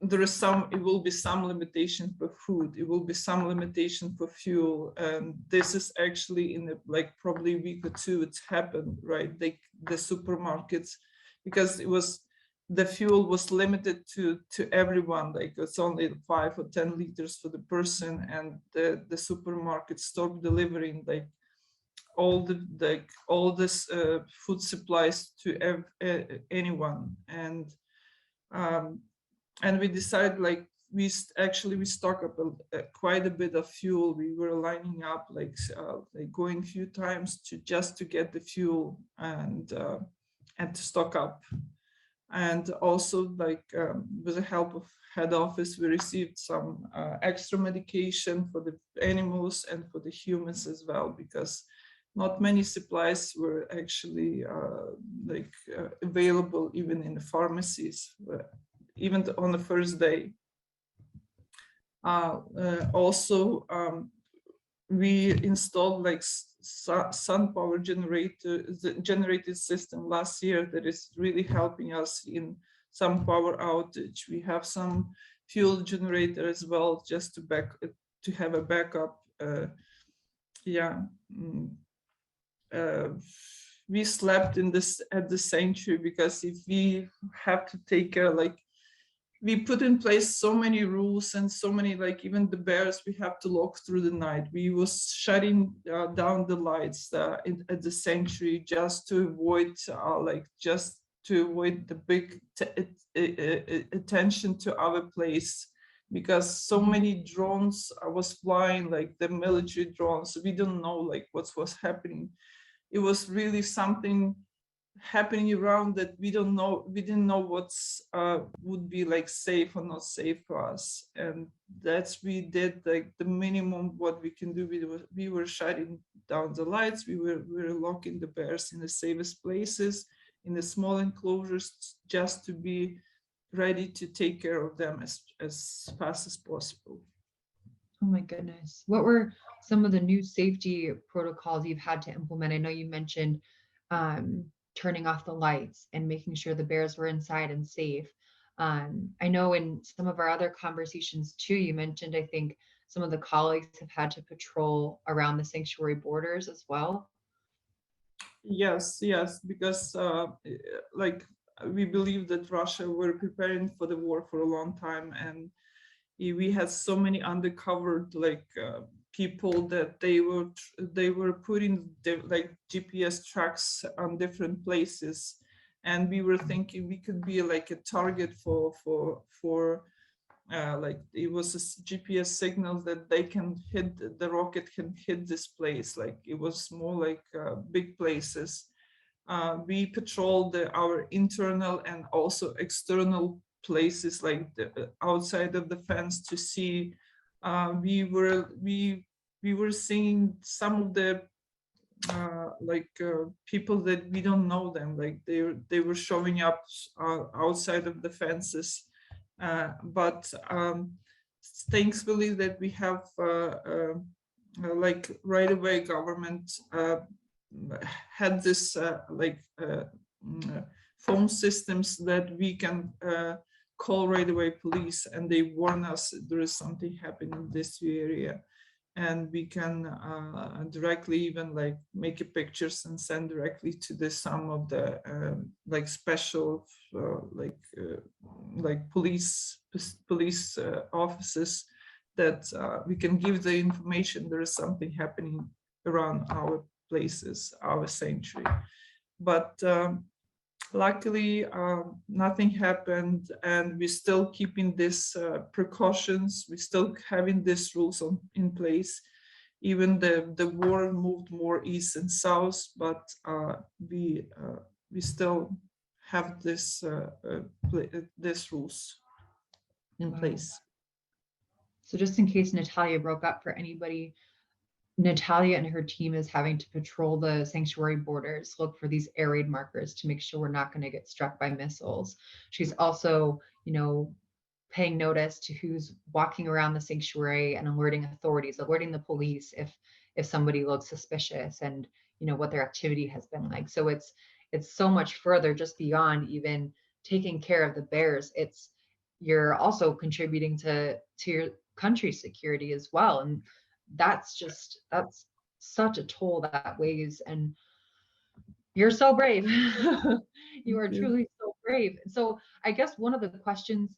there is it will be some limitation for food, it will be some limitation for fuel, and this is actually in like probably a week or two it's happened, right? The supermarkets, because it was, the fuel was limited to everyone, like it's only 5 or 10 liters for the person, and the supermarket stopped delivering like all this food supplies to anyone. And we decided, like, we stock up quite a bit of fuel. We were lining up like going a few times to get the fuel and to stock up. And also, like, with the help of head office, we received some extra medication for the animals and for the humans as well, because not many supplies were actually available even in the pharmacies, even on the first day. Also, we installed like sun power generated system last year that is really helping us in some power outage. We have some fuel generator as well, just to have a backup. We slept at the sanctuary, because if we have to take care, like, we put in place so many rules and so many, like, even the bears we have to lock through the night. We was shutting down the lights at the sanctuary just to avoid the big attention to our place, because so many drones was flying, like the military drones. We don't know like what was happening. It was really something happening around that we didn't know what's would be like safe or not safe for us. And we did like the minimum what we can do. We were shutting down the lights, we were locking the bears in the safest places, in the small enclosures, just to be ready to take care of them as fast as possible. Oh my goodness. What were some of the new safety protocols you've had to implement? I know you mentioned turning off the lights and making sure the bears were inside and safe. I know in some of our other conversations too, you mentioned, I think, some of the colleagues have had to patrol around the sanctuary borders as well. Yes, because like, we believe that Russia were preparing for the war for a long time, and we had so many undercover people that they were putting like GPS tracks on different places, and we were thinking we could be like a target for like, it was a GPS signal that they can hit, the rocket can hit this place. Like, it was more like big places. We patrolled our internal and also external places, like the outside of the fence, to see. We were seeing some of the people that we don't know them, like they were showing up outside of the fences, but thankfully that we have like right away government had this phone systems that we can call right away police, and they warn us there is something happening in this area, and we can directly even like make pictures and send directly to some of the like special police offices, that we can give the information there is something happening around our places, our sanctuary. But luckily, nothing happened, and we're still keeping these precautions. We're still having these rules in place. Even the war moved more east and south, but we still have this rules in place. So just in case Natalia broke up for anybody, Natalia and her team is having to patrol the sanctuary borders, look for these air raid markers to make sure we're not going to get struck by missiles. She's also, paying notice to who's walking around the sanctuary and alerting authorities, alerting the police if somebody looks suspicious, and what their activity has been like. So it's so much further, just beyond even taking care of the bears. You're also contributing to your country's security as well. And that's such a toll that weighs. And you're so brave. You are truly so brave. So I guess one of the questions,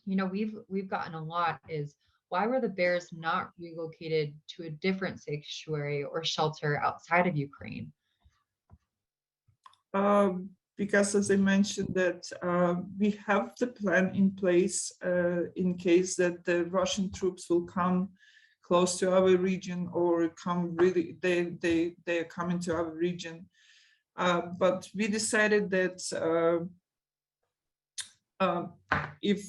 we've gotten a lot is, why were the bears not relocated to a different sanctuary or shelter outside of Ukraine? Because, as I mentioned, that we have the plan in place in case that the Russian troops will come close to our region, or come really, they are coming to our region. But we decided that if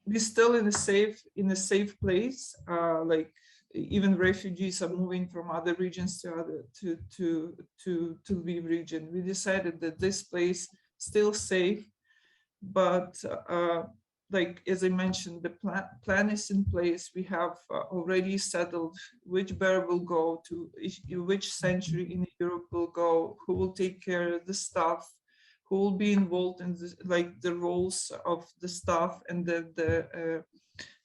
we're still in a safe place, like even refugees are moving from other regions to Lviv region, we decided that this place still safe. But like, as I mentioned, the plan is in place. We have already settled which bear will go to which sanctuary in Europe will go, who will take care of the staff, who will be involved in the roles of the staff and the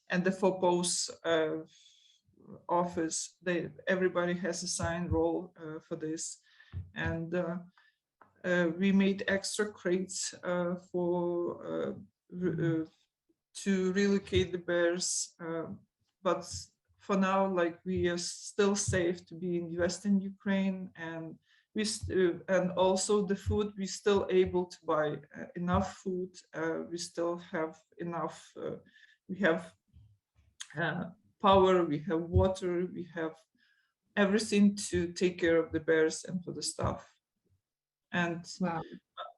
PAWS office. Everybody has assigned role for this, and we made extra crates to relocate the bears, but for now, like, we are still safe to be in Western Ukraine, and and also the food, we still able to buy enough food. We still have enough. We have power. We have water. We have everything to take care of the bears and for the staff. And Wow.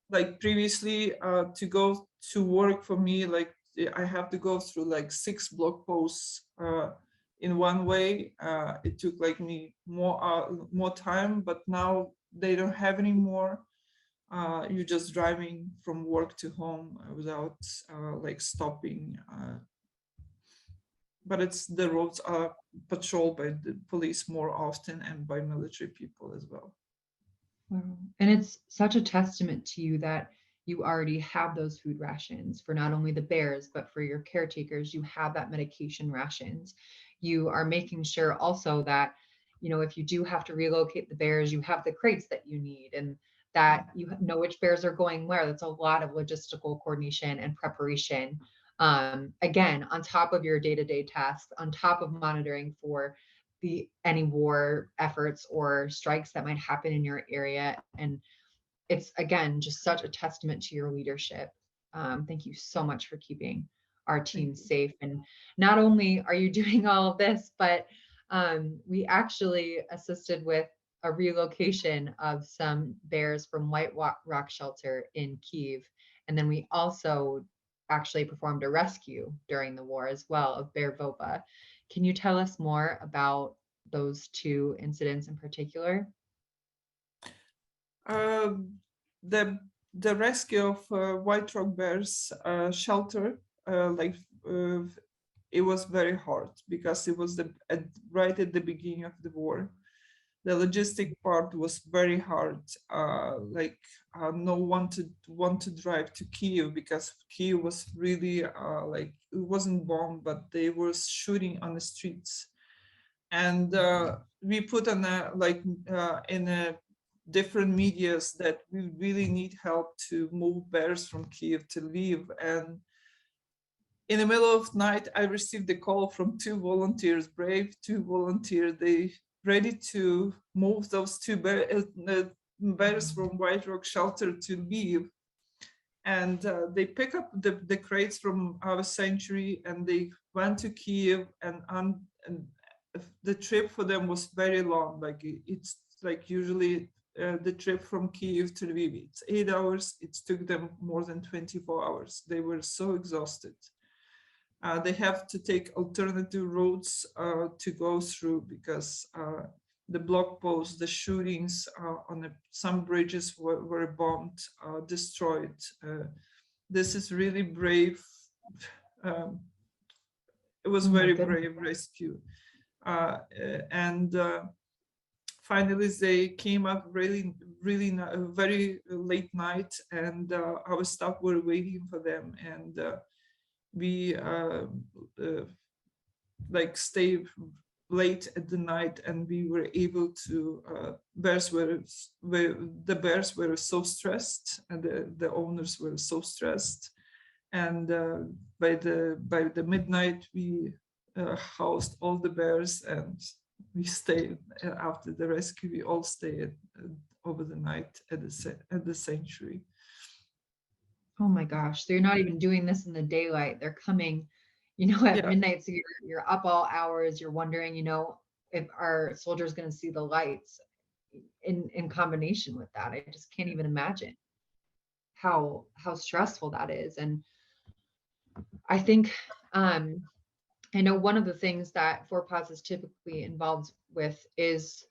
like previously, to go to work for me, like I have to go through like 6 blog posts in one way. It took like me more time, but now they don't have any more. You're just driving from work to home without like stopping. But the roads are patrolled by the police more often, and by military people as well. Wow. And it's such a testament to you that you already have those food rations for not only the bears, but for your caretakers. You have that medication rations. You are making sure also that, if you do have to relocate the bears, you have the crates that you need, and that you know which bears are going where. That's a lot of logistical coordination and preparation. Again, on top of your day-to-day tasks, on top of monitoring for any war efforts or strikes that might happen in your area. And it's, again, just such a testament to your leadership. Thank you so much for keeping our team safe. And not only are you doing all of this, but we actually assisted with a relocation of some bears from White Rock Shelter in Kyiv. And then we also actually performed a rescue during the war as well of Bear Vopa. Can you tell us more about those 2 incidents in particular? The rescue of White Rock Bears shelter, it was very hard, because it was right at the beginning of the war. The logistic part was very hard. No one want to drive to Kyiv, because Kyiv was really it wasn't bombed, but they were shooting on the streets. And we put on in a different medias that we really need help to move bears from Kyiv to Lviv. And in the middle of night, I received a call from 2 volunteers, brave 2 volunteers. They ready to move those 2 bears from White Rock Shelter to Lviv. And they pick up the crates from our sanctuary, and they went to Kyiv, and the trip for them was very long. Like, it's like usually the trip from Kyiv to Lviv, it's 8 hours. It took them more than 24 hours. They were so exhausted. They have to take alternative routes to go through, because the blog posts, the shootings on some bridges were bombed, destroyed. This is really brave it was Oh my very goodness. brave rescue. And finally, they came up really, very late night, and our staff were waiting for them, and we like stayed late at the night, and we were able to. The bears were so stressed, and the owners were so stressed, and by the midnight we housed all the bears, and we stayed after the rescue. We all stayed over the night at the sanctuary. Oh my gosh. So you're not even doing this in the daylight. They're coming, at Yeah. midnight. So you're up all hours. You're wondering, if our soldiers going to see the lights in combination with that. I just can't even imagine how stressful that is. And I think I know one of the things that PAWS is typically involved with is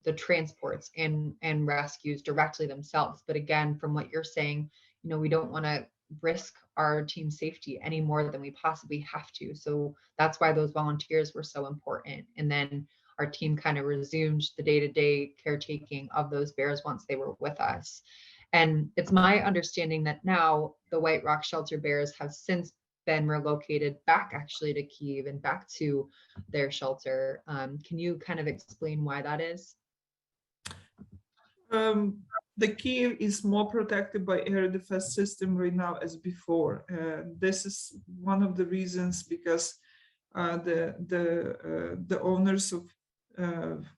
the transports and rescues directly themselves. But again, from what you're saying, we don't want to risk our team safety any more than we possibly have to. So that's why those volunteers were so important. And then our team kind of resumed the day-to-day caretaking of those bears once they were with us. And it's my understanding that now the White Rock Shelter Bears have since been relocated back actually to Kyiv and back to their shelter. Can you kind of explain why that is? The Kyiv is more protected by air defense system right now as before. This is one of the reasons, because the owners of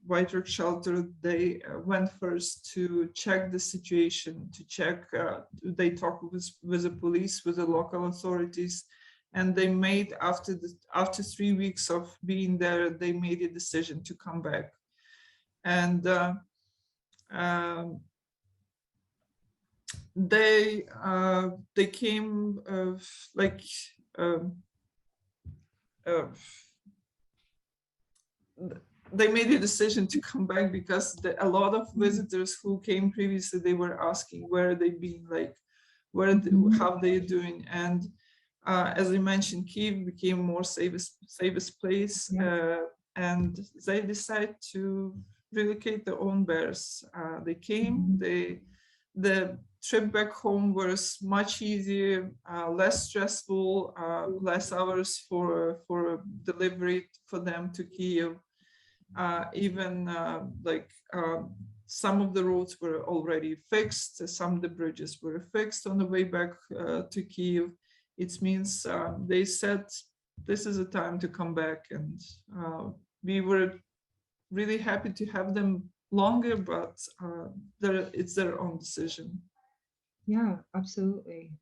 White Rock Shelter, they went first to check the situation, to check. They talked with the police, with the local authorities, and they made after 3 weeks of being there, they made a decision to come back. And they came they made a decision to come back because a lot of visitors who came previously, they were asking where they've been, like how they're doing. And as I mentioned, Kyiv became more safest place, and they decided to relocate their own bears. They came, the trip back home was much easier, less stressful, less hours for delivery for them to Kyiv. Even some of the roads were already fixed, some of the bridges were fixed on the way back to Kyiv. It means they said this is a time to come back, and we were really happy to have them longer, but it's their own decision. Yeah, absolutely.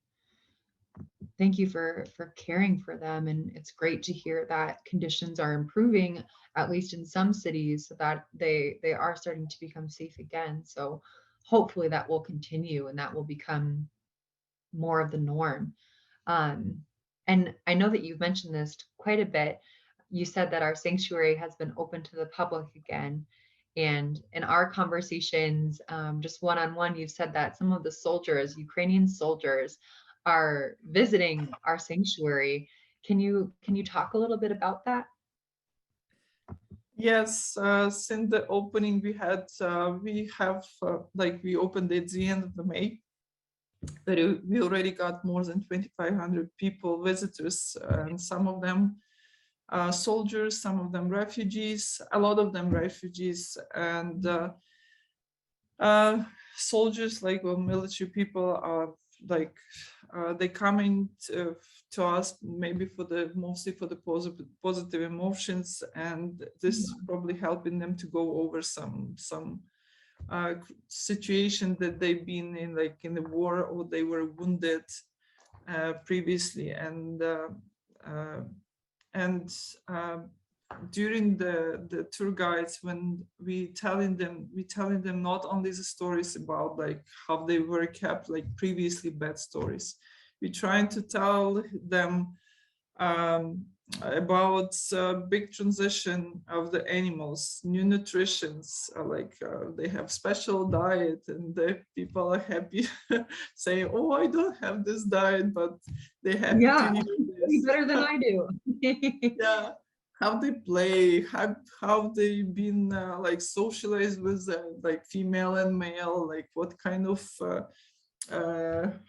Thank you for caring for them. And it's great to hear that conditions are improving, at least in some cities, so that they are starting to become safe again. So hopefully that will continue and that will become more of the norm. And I know that you've mentioned this quite a bit. You said that our sanctuary has been open to the public again. And in our conversations, just one-on-one, you've said that some of the soldiers, Ukrainian soldiers, are visiting our sanctuary. Can you talk a little bit about that? Yes, since the opening we opened at the end of the May, but we already got more than 2,500 people, visitors, and some of them soldiers, some of them refugees, a lot of them refugees, and soldiers, military people, are they coming to us maybe mostly for the positive emotions, and this is probably helping them to go over some situation that they've been in, like in the war, or they were wounded previously, and during the tour guides, when we telling them not only the stories about like how they were kept, like previously bad stories, we're trying to tell them about big transition of the animals, new nutritions, they have special diet, and the people are happy saying, oh, I don't have this diet, but they happy to hear this. Better than I do. Yeah, how they play, how they been like socialized with like female and male, like what kind of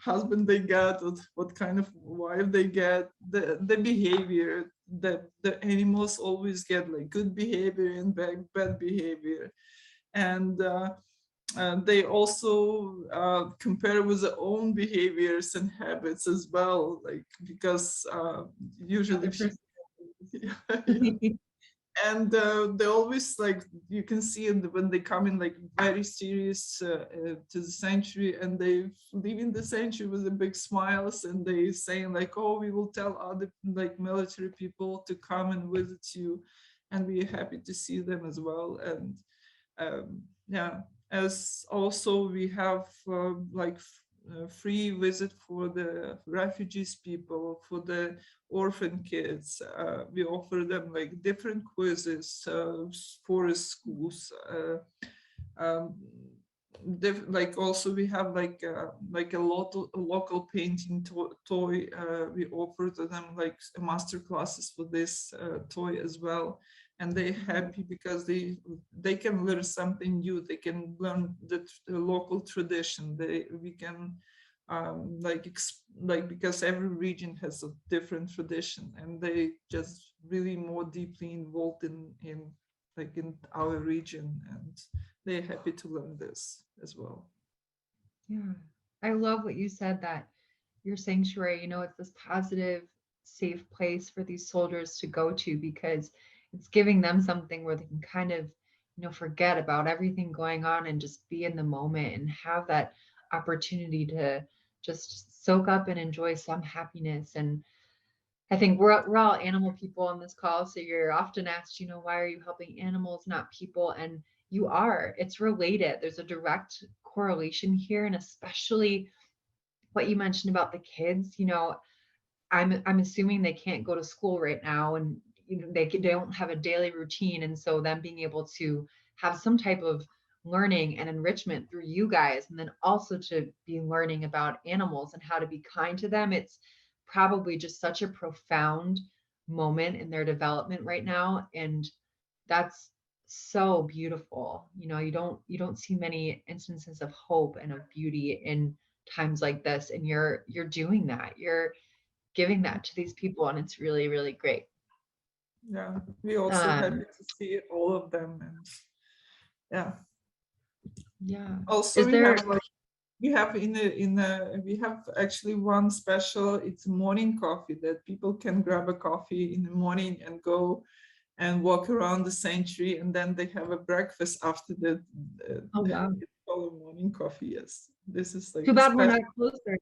husband they got, what kind of wife they get, the behavior, the animals always get like good behavior and bad behavior, and they also compare with their own behaviors and habits as well, like because usually yeah. And they always, like, you can see when they come in like very serious to the sanctuary, and they leave in the sanctuary with the big smiles, and they saying like, oh, we will tell other like military people to come and visit you, and we're happy to see them as well. And yeah, as also we have free visit for the refugees people, for the orphan kids. We offer them like different quizzes, forest schools. Um, like also we have like a local painting toy. We offer to them like master classes for this toy as well, and they're happy because they can learn something new. They can learn the local tradition. We can because every region has a different tradition, and they just really more deeply involved in our region, and they're happy to learn this as well. Yeah, I love what you said, that your sanctuary, it's this positive, safe place for these soldiers to go to, because it's giving them something where they can kind of, forget about everything going on and just be in the moment and have that opportunity to just soak up and enjoy some happiness. And I think we're all animal people on this call. So you're often asked, why are you helping animals, not people? And you are. It's related. There's a direct correlation here. And especially what you mentioned about the kids, I'm assuming they can't go to school right now, and they don't have a daily routine. And so them being able to have some type of learning and enrichment through you guys, and then also to be learning about animals and how to be kind to them, it's probably just such a profound moment in their development right now. And that's so beautiful. You don't see many instances of hope and of beauty in times like this, and you're doing that. You're giving that to these people, and it's really, really great. Yeah, we also happy to see all of them. And yeah, also we have actually one special. It's morning coffee, that people can grab a coffee in the morning and go and walk around the sanctuary, and then they have a breakfast after the oh wow, it's called a morning coffee. Yes, this is like too bad we're not closer.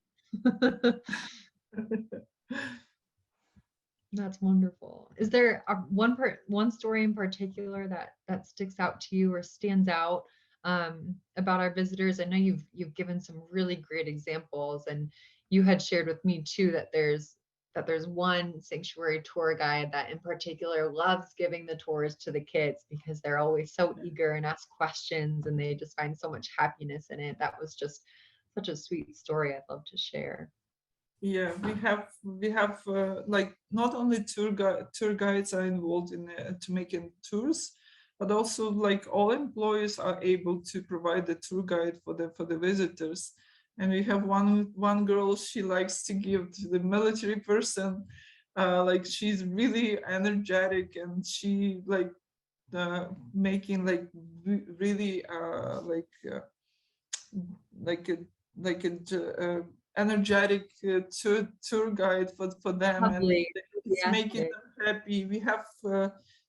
That's wonderful. Is there one story in particular that sticks out to you or stands out about our visitors? I know you've given some really great examples, and you had shared with me too that there's one sanctuary tour guide that in particular loves giving the tours to the kids because they're always so eager and ask questions, and they just find so much happiness in it. That was just such a sweet story I'd love to share. Yeah, we have like not only tour guides are involved in to making tours, but also like all employees are able to provide the tour guide for the visitors. And we have one girl, she likes to give to the military person, like she's really energetic, and she like making like really like a energetic tour guide for them. Lovely. And it's making them happy. We have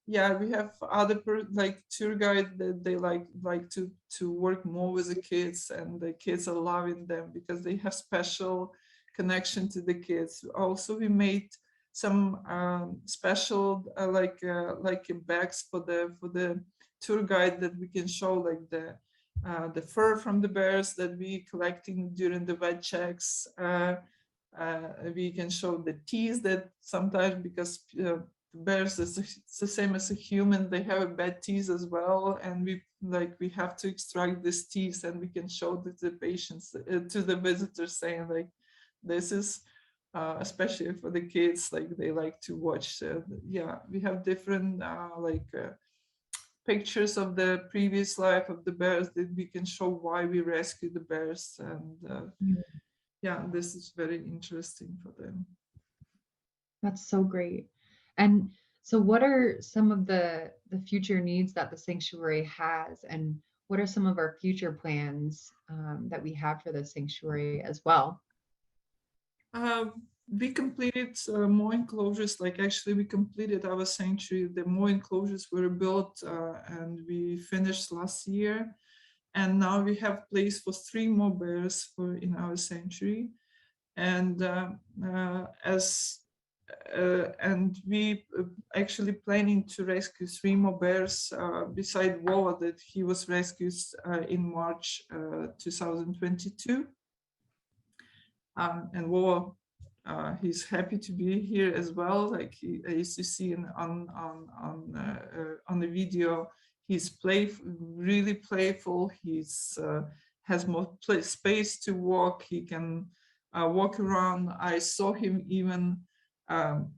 we have other like tour guide that they like to work more with the kids, and the kids are loving them because they have special connection to the kids. Also, we made some special like bags for the tour guide, that we can show like the fur from the bears that we collecting during the vet checks, We can show the teeth that sometimes, because bears is the same as a human, they have a bad teeth as well, and we have to extract these teeth, and we can show the patients to the visitors, saying like, this is especially for the kids, like they like to watch. Yeah, we have different pictures of the previous life of the bears that we can show why we rescue the bears, and yeah, this is very interesting for them. That's so great. And so what are some of the future needs that the sanctuary has, and what are some of our future plans that we have for the sanctuary as well? We completed more enclosures, like actually we completed our sanctuary. The more enclosures were built and we finished last year. And now we have place for 3 more bears in our sanctuary. And and we actually planning to rescue 3 more bears beside Woa that he was rescued in March 2022. And Woa, he's happy to be here as well. Like I used to see on the video, he's really playful. He's has more space to walk. He can walk around. I saw him even lying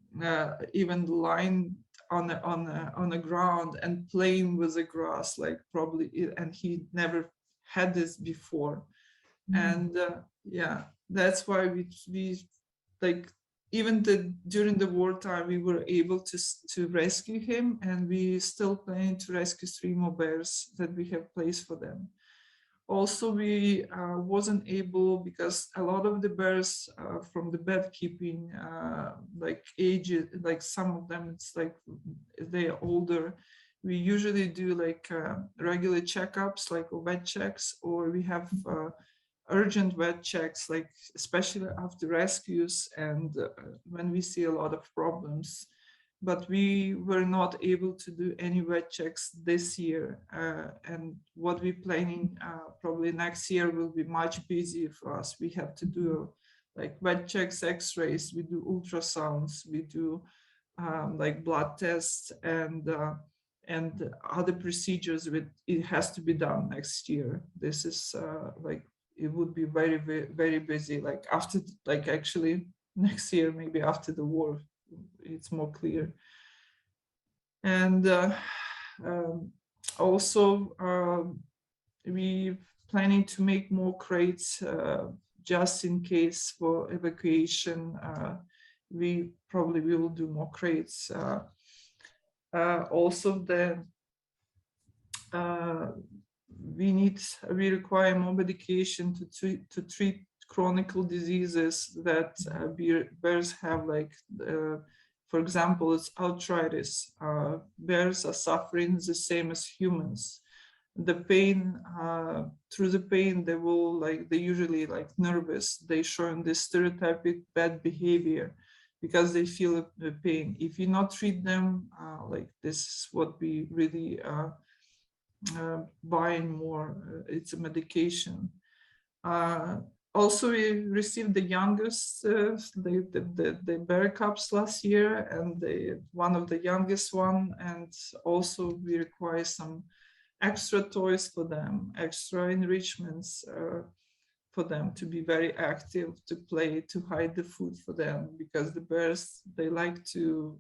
on the ground and playing with the grass, like probably, and he never had this before. And yeah, that's why we like, even during the wartime we were able to rescue him, and we still planning to rescue 3 more bears that we have placed for them. Also, we wasn't able, because a lot of the bears from the bed keeping, like age, like some of them, it's like they're older. We usually do like regular checkups, like vet checks, or we have urgent vet checks, like especially after rescues and when we see a lot of problems. But we were not able to do any vet checks this year. And what we're planning probably next year will be much busier for us. We have to do like vet checks, x-rays, we do ultrasounds, we do like blood tests, and other procedures. It has to be done next year. This is like, it would be very, very, very busy, like after, like actually next year, maybe after the war, it's more clear. And also we planning to make more crates just in case for evacuation. We probably will do more crates. Also we require more medication to treat chronic diseases that bears have, like for example, it's arthritis. Bears are suffering the same as humans. The pain, through the pain, they usually like nervous. They showing this stereotypic bad behavior because they feel the pain. If you not treat them, like this is what we really buying more. It's a medication. Also, we received the youngest, the bear cubs last year, and one of the youngest one. And also we require some extra toys for them, extra enrichments for them to be very active, to play, to hide the food for them, because the bears, they like to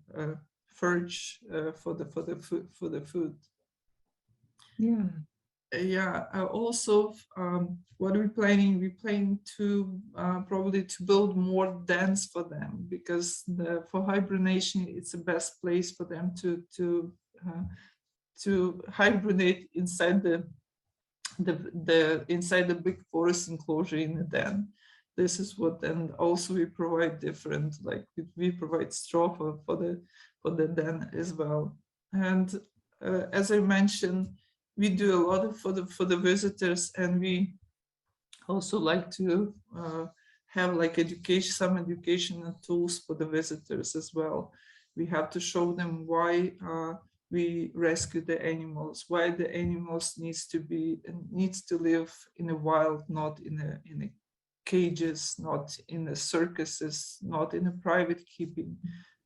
forage for the food. Yeah. Yeah. Also, what we're planning, to probably to build more dens for them, because for hibernation, it's the best place for them to hibernate inside inside the big forest enclosure in the den. This is what, and also we provide different, like we provide straw for the den as well. And as I mentioned, we do a lot for the visitors, and we also like to have like some educational tools for the visitors as well. We have to show them why we rescue the animals, why the animals needs to live in the wild, not in a cages, not in the circuses, not in a private keeping.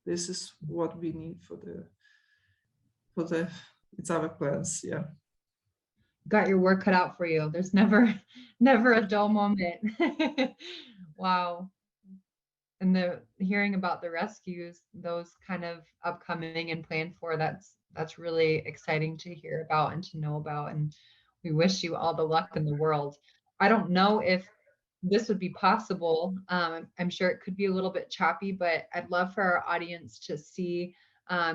This is what we need for the it's our plans. Yeah. Got your work cut out for you. There's never never a dull moment. Wow. And the hearing about the rescues, those kind of upcoming and planned for, that's really exciting to hear about and to know about. And we wish you all the luck in the world. I don't know if this would be possible. I'm sure it could be a little bit choppy, but I'd love for our audience to see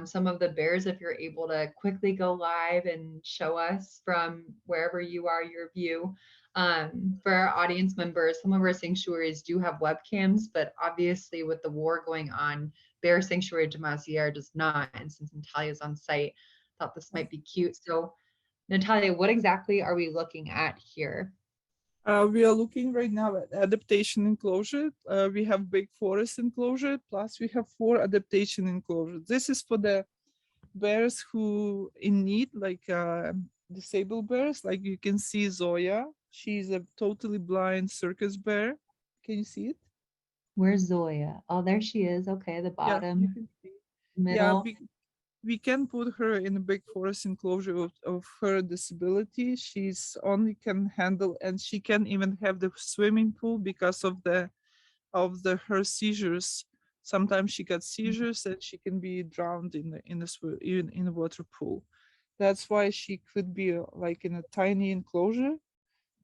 some of the bears if you're able to quickly go live and show us from wherever you are your view. For our audience members, some of our sanctuaries do have webcams, but obviously with the war going on, Bear Sanctuary de Mazière does not. And since Natalia's on site, thought this might be cute. So Natalia, what exactly are we looking at here? We are looking right now at adaptation enclosure. We have big forest enclosure, plus we have 4 adaptation enclosures. This is for the bears who in need, like disabled bears. Like you can see Zoya. She's a totally blind circus bear. Can you see it? Where's Zoya? Oh, there she is. Okay, the Yeah, bottom, you can see. Yeah, middle. we can put her in a big forest enclosure of her disability. She's only can handle, and she can even have the swimming pool because of her seizures. Sometimes she got seizures and she can be drowned in a water pool. That's why she could be like in a tiny enclosure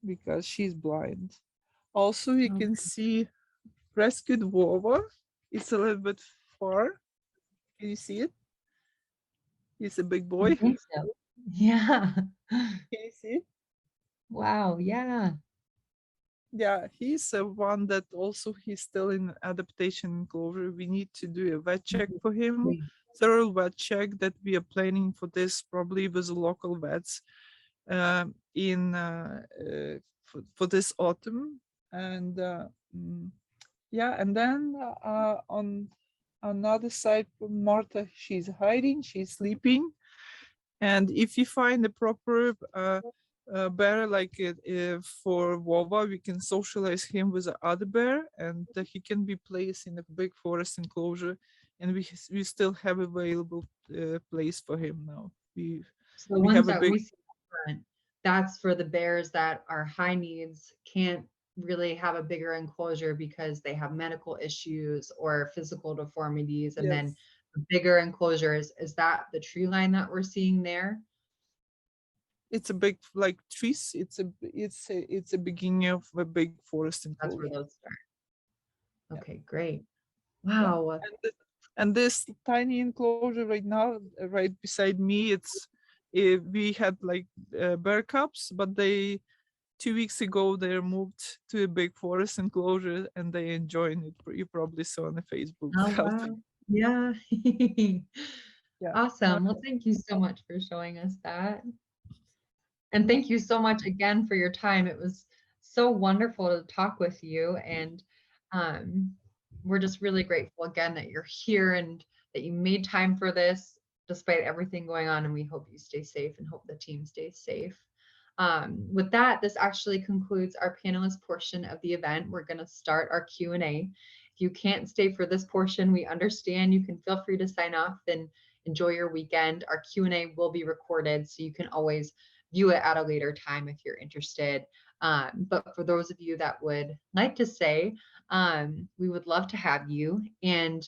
because she's blind. Also, you can see rescued Wawa. It's a little bit far. Can you see it? He's a big boy. I think so. Yeah. Can you see it? Wow. Yeah. Yeah, he's one that also he's still in adaptation enclosure. We need to do a vet check for him, Great. thorough vet check that we are planning for this probably with local vets for this autumn. And yeah, and then on another side, Martha, she's hiding, she's sleeping. And if you find the proper bear like for Wawa, we can socialize him with the other bear, and he can be placed in a big forest enclosure, and we still have available place for him now. So the We ones have a that big we see up front, that's for the bears that are high needs, can't really have a bigger enclosure because they have medical issues or physical deformities. And then yes. the bigger enclosures, is that the tree line that we're seeing there? It's a big like trees. It's a beginning of a big forest That's where enclosure. those start. Yeah. Okay, great. Yeah. Wow. And this tiny enclosure right now, right beside me, we had like bear cubs, but 2 weeks ago they moved to a big forest enclosure and they enjoying it. You probably saw on the Facebook. Oh, wow. Yeah. Yeah. Awesome. Well, thank you so much for showing us that. And thank you so much again for your time. It was so wonderful to talk with you. And we're just really grateful again that you're here and that you made time for this despite everything going on. And we hope you stay safe and hope the team stays safe. With that, this actually concludes our panelist portion of the event. We're going to start our Q&A. If you can't stay for this portion, we understand. You can feel free to sign off and enjoy your weekend. Our Q&A will be recorded, so you can always view it at a later time if you're interested. But for those of you that would like to say, we would love to have you. And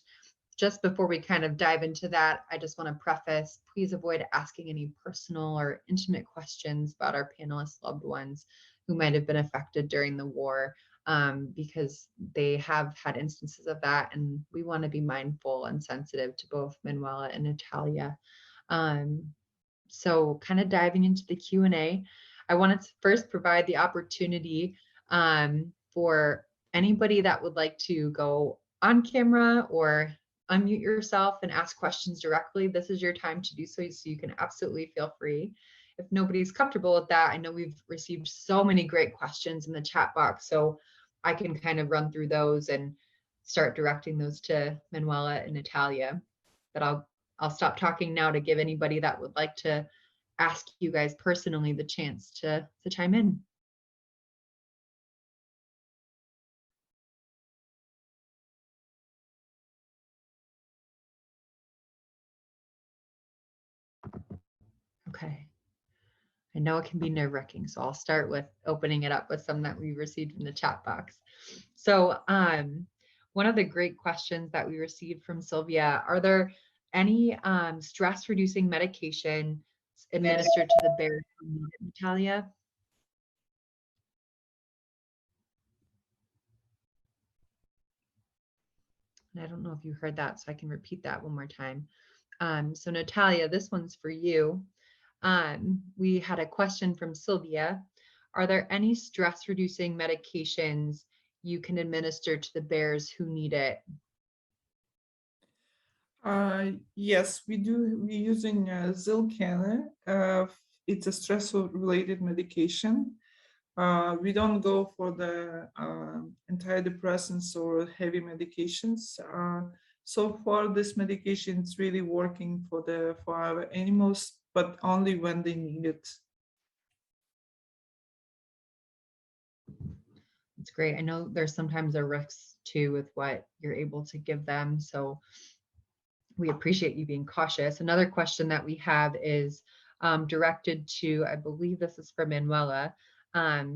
just before we kind of dive into that, I just want to preface, please avoid asking any personal or intimate questions about our panelists' loved ones who might have been affected during the war, because they have had instances of that, and we want to be mindful and sensitive to both Manuela and Natalia. So kind of diving into the Q&A, I wanted to first provide the opportunity for anybody that would like to go on camera or unmute yourself and ask questions directly. This is your time to do so, so you can absolutely feel free. If nobody's comfortable with that, I know we've received so many great questions in the chat box, so I can kind of run through those and start directing those to Manuela and Natalia. But I'll stop talking now to give anybody that would like to ask you guys personally the chance to chime in. Okay. I know it can be nerve-wracking, so I'll start with opening it up with some that we received in the chat box. So one of the great questions that we received from Sylvia, are there any stress-reducing medication administered to the bears who need it, Natalia? And I don't know if you heard that, so I can repeat that one more time. So Natalia, this one's for you. We had a question from Sylvia. Are there any stress-reducing medications you can administer to the bears who need it? Yes, we do. We're using Zilkana. It's a stress-related medication. We don't go for the antidepressants or heavy medications. So far, this medication is really working for our animals, but only when they need it. It's great. I know there's sometimes a risk too with what you're able to give them. So we appreciate you being cautious. Another question that we have is directed to, I believe this is from Manuela.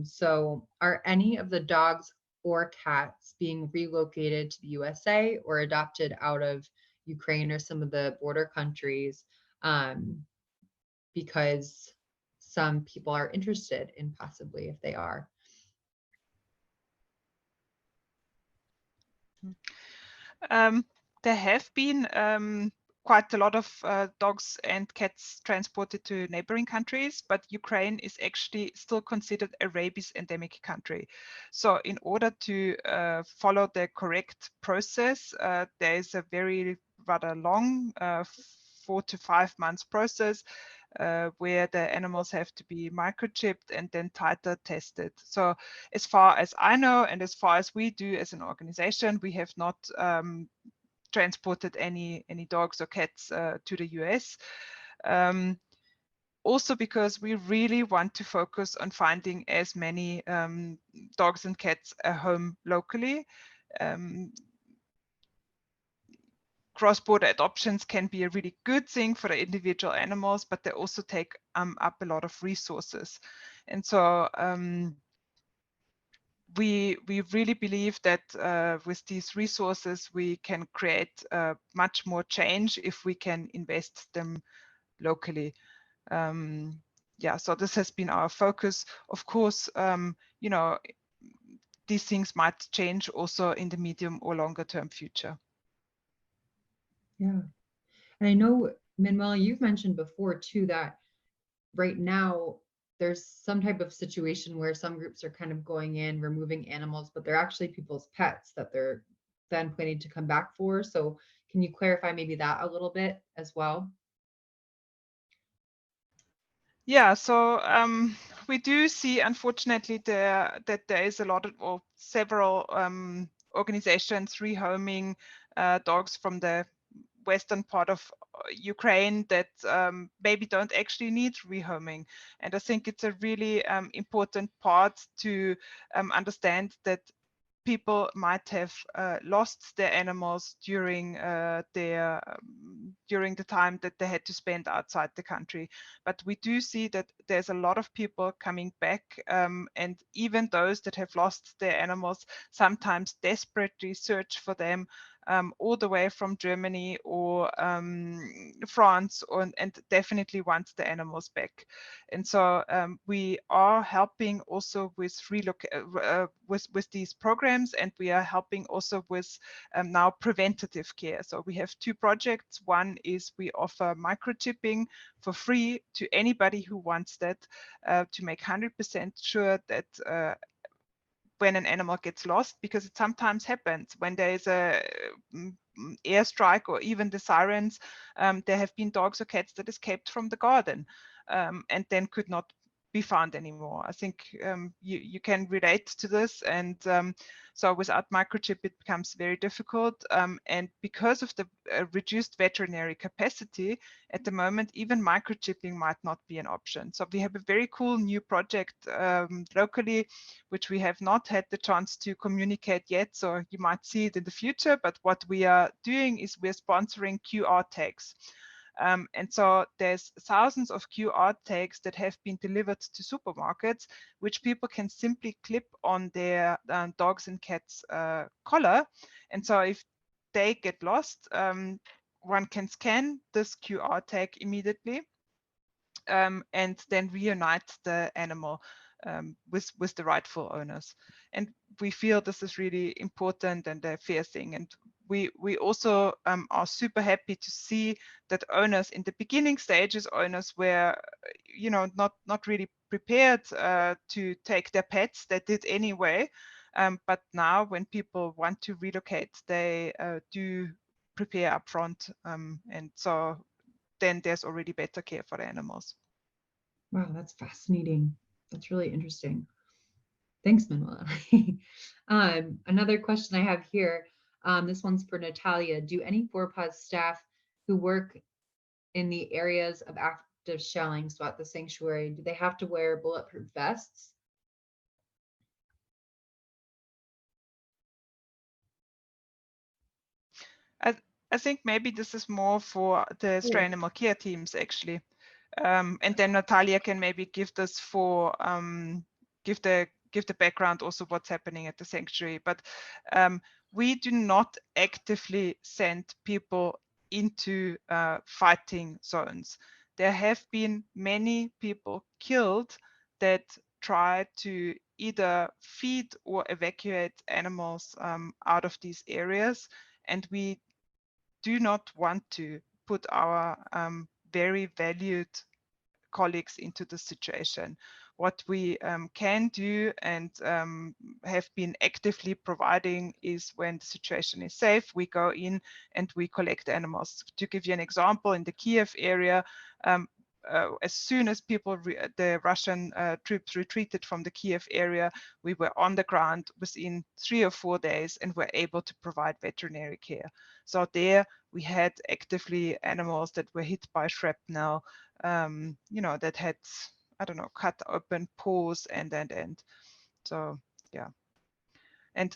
So are any of the dogs or cats being relocated to the USA or adopted out of Ukraine or some of the border countries because some people are interested in possibly if they are? There have been quite a lot of dogs and cats transported to neighboring countries, but Ukraine is actually still considered a rabies endemic country. So in order to follow the correct process, there is a rather long 4 to 5 months process where the animals have to be microchipped and then titer tested. So as far as I know, and as far as we do as an organization, we have not transported any dogs or cats to the US. Also because we really want to focus on finding as many dogs and cats a home locally. Cross-border adoptions can be a really good thing for the individual animals, but they also take up a lot of resources. And so we really believe that with these resources, we can create much more change if we can invest them locally. Yeah, so this has been our focus. Of course, you know, these things might change also in the medium or longer term future. Yeah. And I know, Manuela, you've mentioned before too that right now there's some type of situation where some groups are kind of going in, removing animals, but they're actually people's pets that they're then planning to come back for. So can you clarify maybe that a little bit as well? Yeah, so we do see, unfortunately, that there is a lot of, or several organizations rehoming dogs from the western part of Ukraine that maybe don't actually need rehoming. And I think it's a really important part to understand that people might have lost their animals during during the time that they had to spend outside the country. But we do see that there's a lot of people coming back, and even those that have lost their animals sometimes desperately search for them all the way from Germany or France, and definitely want the animals back. And so we are helping also with with these programs, and we are helping also with now preventative care. So we have 2 projects. One is we offer microchipping for free to anybody who wants that, to make 100% sure that when an animal gets lost, because it sometimes happens when there is a airstrike or even the sirens. There have been dogs or cats that escaped from the garden and then could not be found anymore. I think you can relate to this, and so without microchip it becomes very difficult, and because of the reduced veterinary capacity at the moment, even microchipping might not be an option. So we have a very cool new project locally, which we have not had the chance to communicate yet, so you might see it in the future. But what we are doing is we're sponsoring QR tags. And so there's thousands of QR tags that have been delivered to supermarkets, which people can simply clip on their dogs and cats collar. And so if they get lost, one can scan this QR tag immediately and then reunite the animal with the rightful owners. And we feel this is really important and a fair thing. And we also are super happy to see that owners in the beginning stages, owners were, not really prepared to take their pets. They did anyway. But now when people want to relocate, they do prepare upfront. And so then there's already better care for the animals. Wow, that's fascinating. That's really interesting. Thanks, Manuela. Another question I have here, this one's for Natalia. Do any 4PAWS staff who work in the areas of active shelling, so at the sanctuary, do they have to wear bulletproof vests? I think maybe this is more for the stray animal care teams, actually. And then Natalia can maybe give this for give the background also what's happening at the sanctuary. But we do not actively send people into fighting zones. There have been many people killed that try to either feed or evacuate animals out of these areas, and we do not want to put our very valued colleagues into the situation. What we can do and have been actively providing is when the situation is safe, we go in and we collect animals. To give you an example, in the Kiev area, as soon as the Russian troops retreated from the Kiev area, we were on the ground within 3 or 4 days and were able to provide veterinary care. So there we had actively animals that were hit by shrapnel, that had, I don't know, cut open paws and. So yeah. And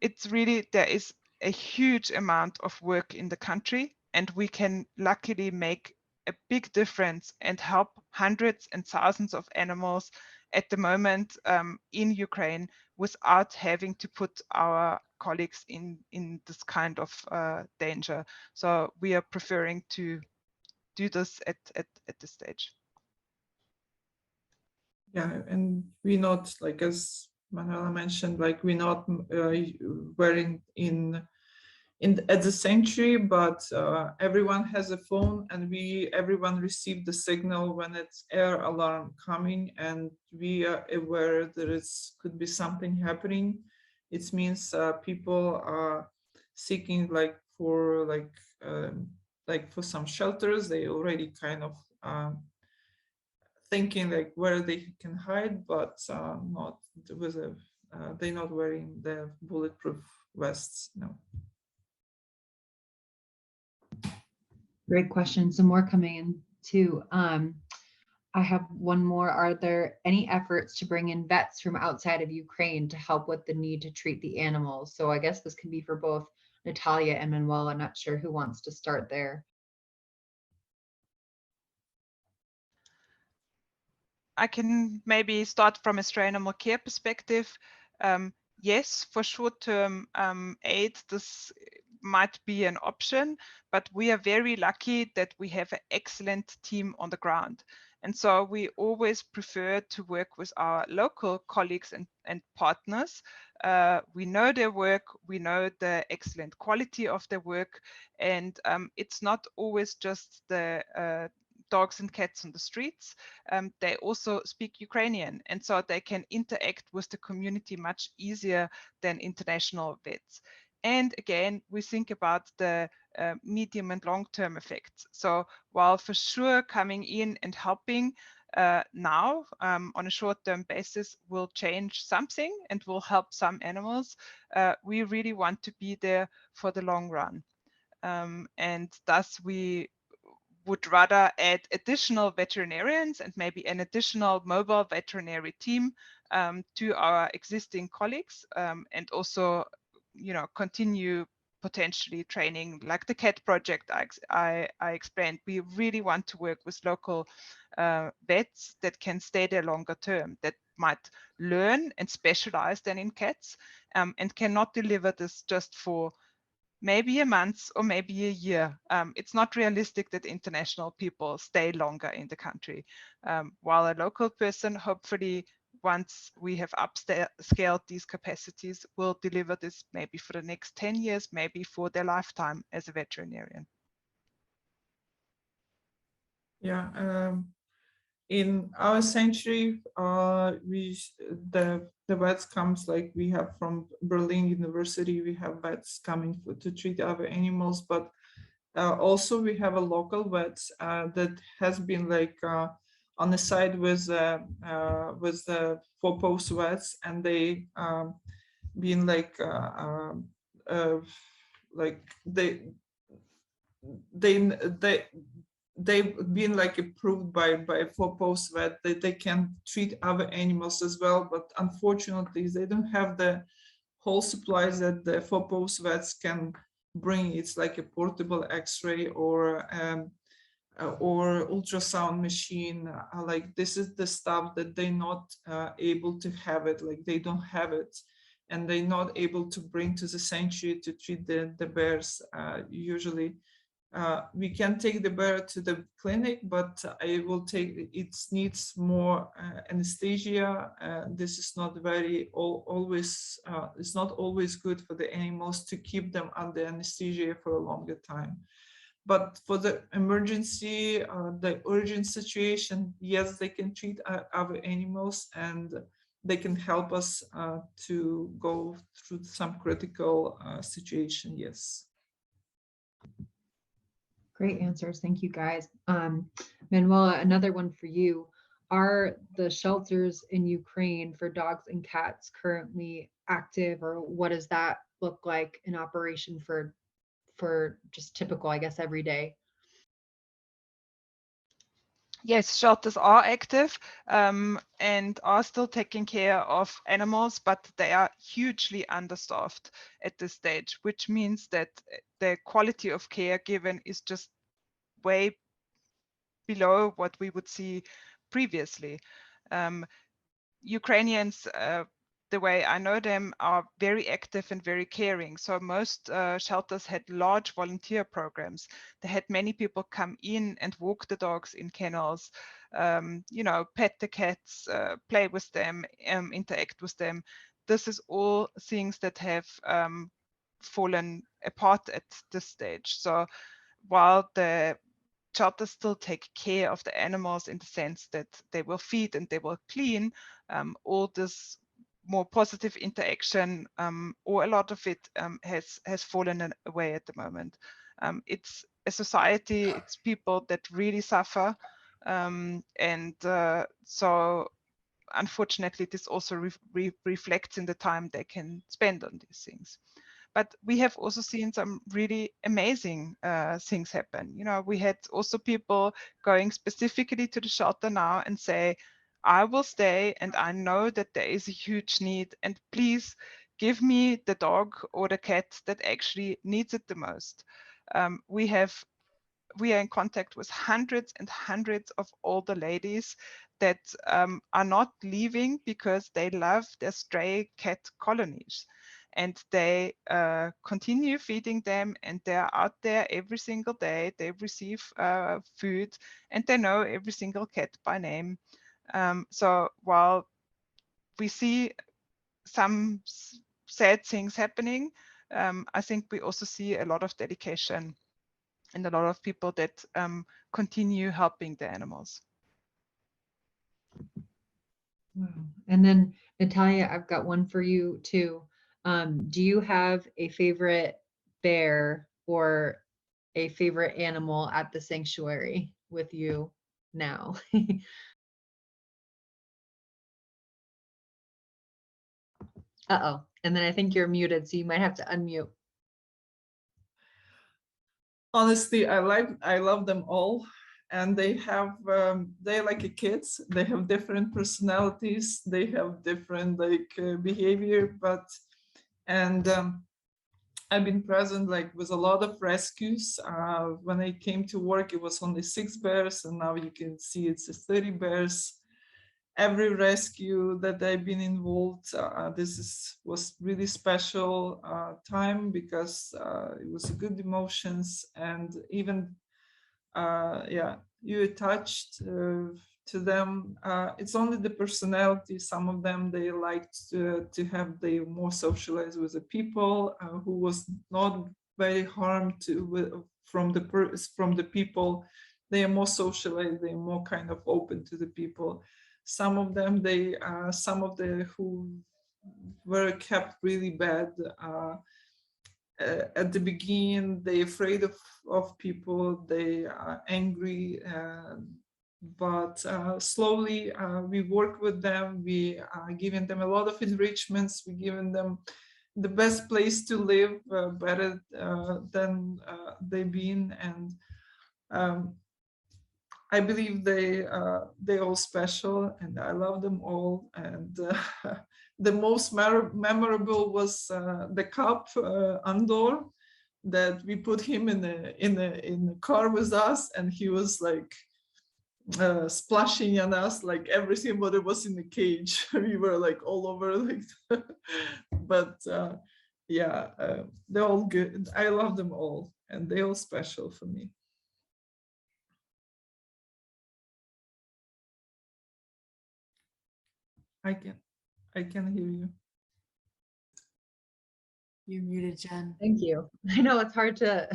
it's really, there is a huge amount of work in the country, and we can luckily make a big difference and help hundreds and thousands of animals at the moment in Ukraine without having to put our colleagues in this kind of danger. So we are preferring to do this at this stage. Yeah, and we not, like as Manuela mentioned, like we're not wearing in at the sanctuary, but everyone has a phone, and everyone received the signal when it's air alarm coming, and we are aware that could be something happening. It means people are seeking for some shelters. They already kind of thinking like where they can hide, but not with they're not wearing the bulletproof vests. No. Great question. Some more coming in too. I have one more. Are there any efforts to bring in vets from outside of Ukraine to help with the need to treat the animals? So I guess this can be for both Natalia and Manuel. I'm not sure who wants to start there. I can maybe start from a stray animal care perspective. Yes, for short-term aid, this might be an option, but we are very lucky that we have an excellent team on the ground. And so we always prefer to work with our local colleagues and partners. We know their work, we know the excellent quality of their work, and it's not always just the dogs and cats on the streets. They also speak Ukrainian, and so they can interact with the community much easier than international vets. And again, we think about the medium and long-term effects. So while for sure coming in and helping now on a short-term basis will change something and will help some animals, we really want to be there for the long run. And thus we would rather add additional veterinarians and maybe an additional mobile veterinary team to our existing colleagues, and also, continue potentially training, like the cat project I explained. We really want to work with local vets that can stay there longer term, that might learn and specialize then in cats, and cannot deliver this just for maybe a month or maybe a year. It's not realistic that international people stay longer in the country, while a local person, hopefully, once we have upscaled these capacities, will deliver this maybe for the next 10 years, maybe for their lifetime as a veterinarian. Yeah, in our sanctuary, the vets comes, like we have from Berlin University, we have vets coming to treat other animals, but also we have a local vet that has been like on the side with the PAWS vets, and they been like they they've been like approved by PAWS vet that they can treat other animals as well, but unfortunately they don't have the whole supplies that the PAWS vets can bring. It's like a portable X-ray or ultrasound machine. Like this is the stuff that they're not able to have it. Like they don't have it, and they're not able to bring to the sanctuary to treat the bears usually. We can take the bear to the clinic, but it needs more anesthesia. This is not it's not always good for the animals to keep them under anesthesia for a longer time. But for the emergency, the urgent situation, yes, they can treat other animals, and they can help us to go through some critical situation, yes. Great answers. Thank you, guys. Manuela, another one for you. Are the shelters in Ukraine for dogs and cats currently active, or what does that look like in operation for just typical, I guess, every day? Yes, shelters are active and are still taking care of animals, but they are hugely understaffed at this stage, which means that the quality of care given is just way below what we would see previously. Ukrainians, the way I know them, are very active and very caring. So most shelters had large volunteer programs. They had many people come in and walk the dogs in kennels, pet the cats, play with them, interact with them. This is all things that have fallen apart at this stage. So while the shelters still take care of the animals in the sense that they will feed and they will clean, all this more positive interaction, or a lot of it has fallen away at the moment. It's a society, it's people that really suffer, and so unfortunately this also reflects in the time they can spend on these things. But we have also seen some really amazing things happen. We had also people going specifically to the shelter now and say, I will stay, and I know that there is a huge need, and please give me the dog or the cat that actually needs it the most. We are in contact with hundreds and hundreds of older ladies that are not leaving because they love their stray cat colonies. And they continue feeding them, and they're out there every single day. They receive food, and they know every single cat by name. So while we see some sad things happening, I think we also see a lot of dedication and a lot of people that continue helping the animals. Wow. And then Natalia, I've got one for you too. Do you have a favorite bear or a favorite animal at the sanctuary with you now? Uh-oh. And then I think you're muted, so you might have to unmute. Honestly, I love them all, and they're like kids. They have different personalities, they have different behavior, and I've been present like with a lot of rescues. When I came to work, it was only 6 bears, and now you can see it's 30 bears. Every rescue that I've been involved, was really special time, because it was good emotions, and even you attached to them. It's only the personality. Some of them, they liked to have, they more socialized with the people, who was not very harmed from the people. They are more socialized, they are more kind of open to the people. Some of them, some of the who were kept really bad, at the beginning, they're afraid of people, they are angry, but slowly we work with them. We are giving them a lot of enrichments. We're giving them the best place to live, better than they've been, and I believe they're all special, and I love them all. And the most memorable was the cub, Andor, that we put him in a car with us, and he was like splashing on us like everything, but it was in the cage. We were like all over, like, but yeah, they're all good. I love them all, and they're all special for me. I can hear you. You're muted, Jen. Thank you. I know it's hard to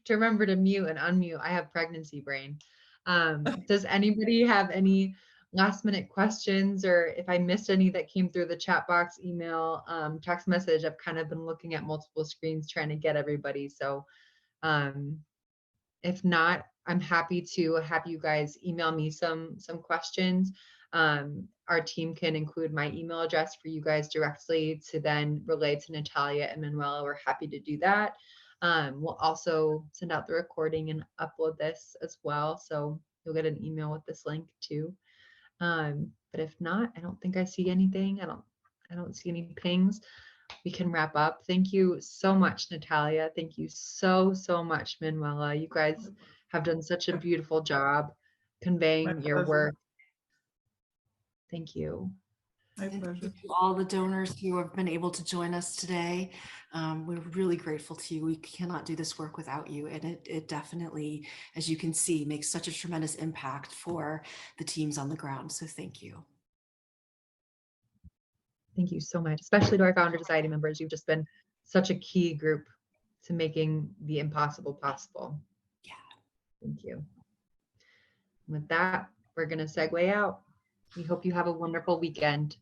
to remember to mute and unmute. I have pregnancy brain. Does anybody have any last minute questions, or if I missed any that came through the chat box, email, text message? I've kind of been looking at multiple screens trying to get everybody. So if not, I'm happy to have you guys email me some questions. Our team can include my email address for you guys directly to then relay to Natalia and Manuela. We're happy to do that. We'll also send out the recording and upload this as well. So you'll get an email with this link too. But if not, I don't think I see anything. I don't see any pings. We can wrap up. Thank you so much, Natalia. Thank you so much, Manuela. You guys have done such a beautiful job conveying your work. Thank you. My And pleasure. to all the donors who have been able to join us today. We're really grateful to you. We cannot do this work without you. And it definitely, as you can see, makes such a tremendous impact for the teams on the ground. So thank you. Thank you so much, especially to our Founder Society members. You've just been such a key group to making the impossible possible. Yeah. Thank you. With that, we're going to segue out. We hope you have a wonderful weekend.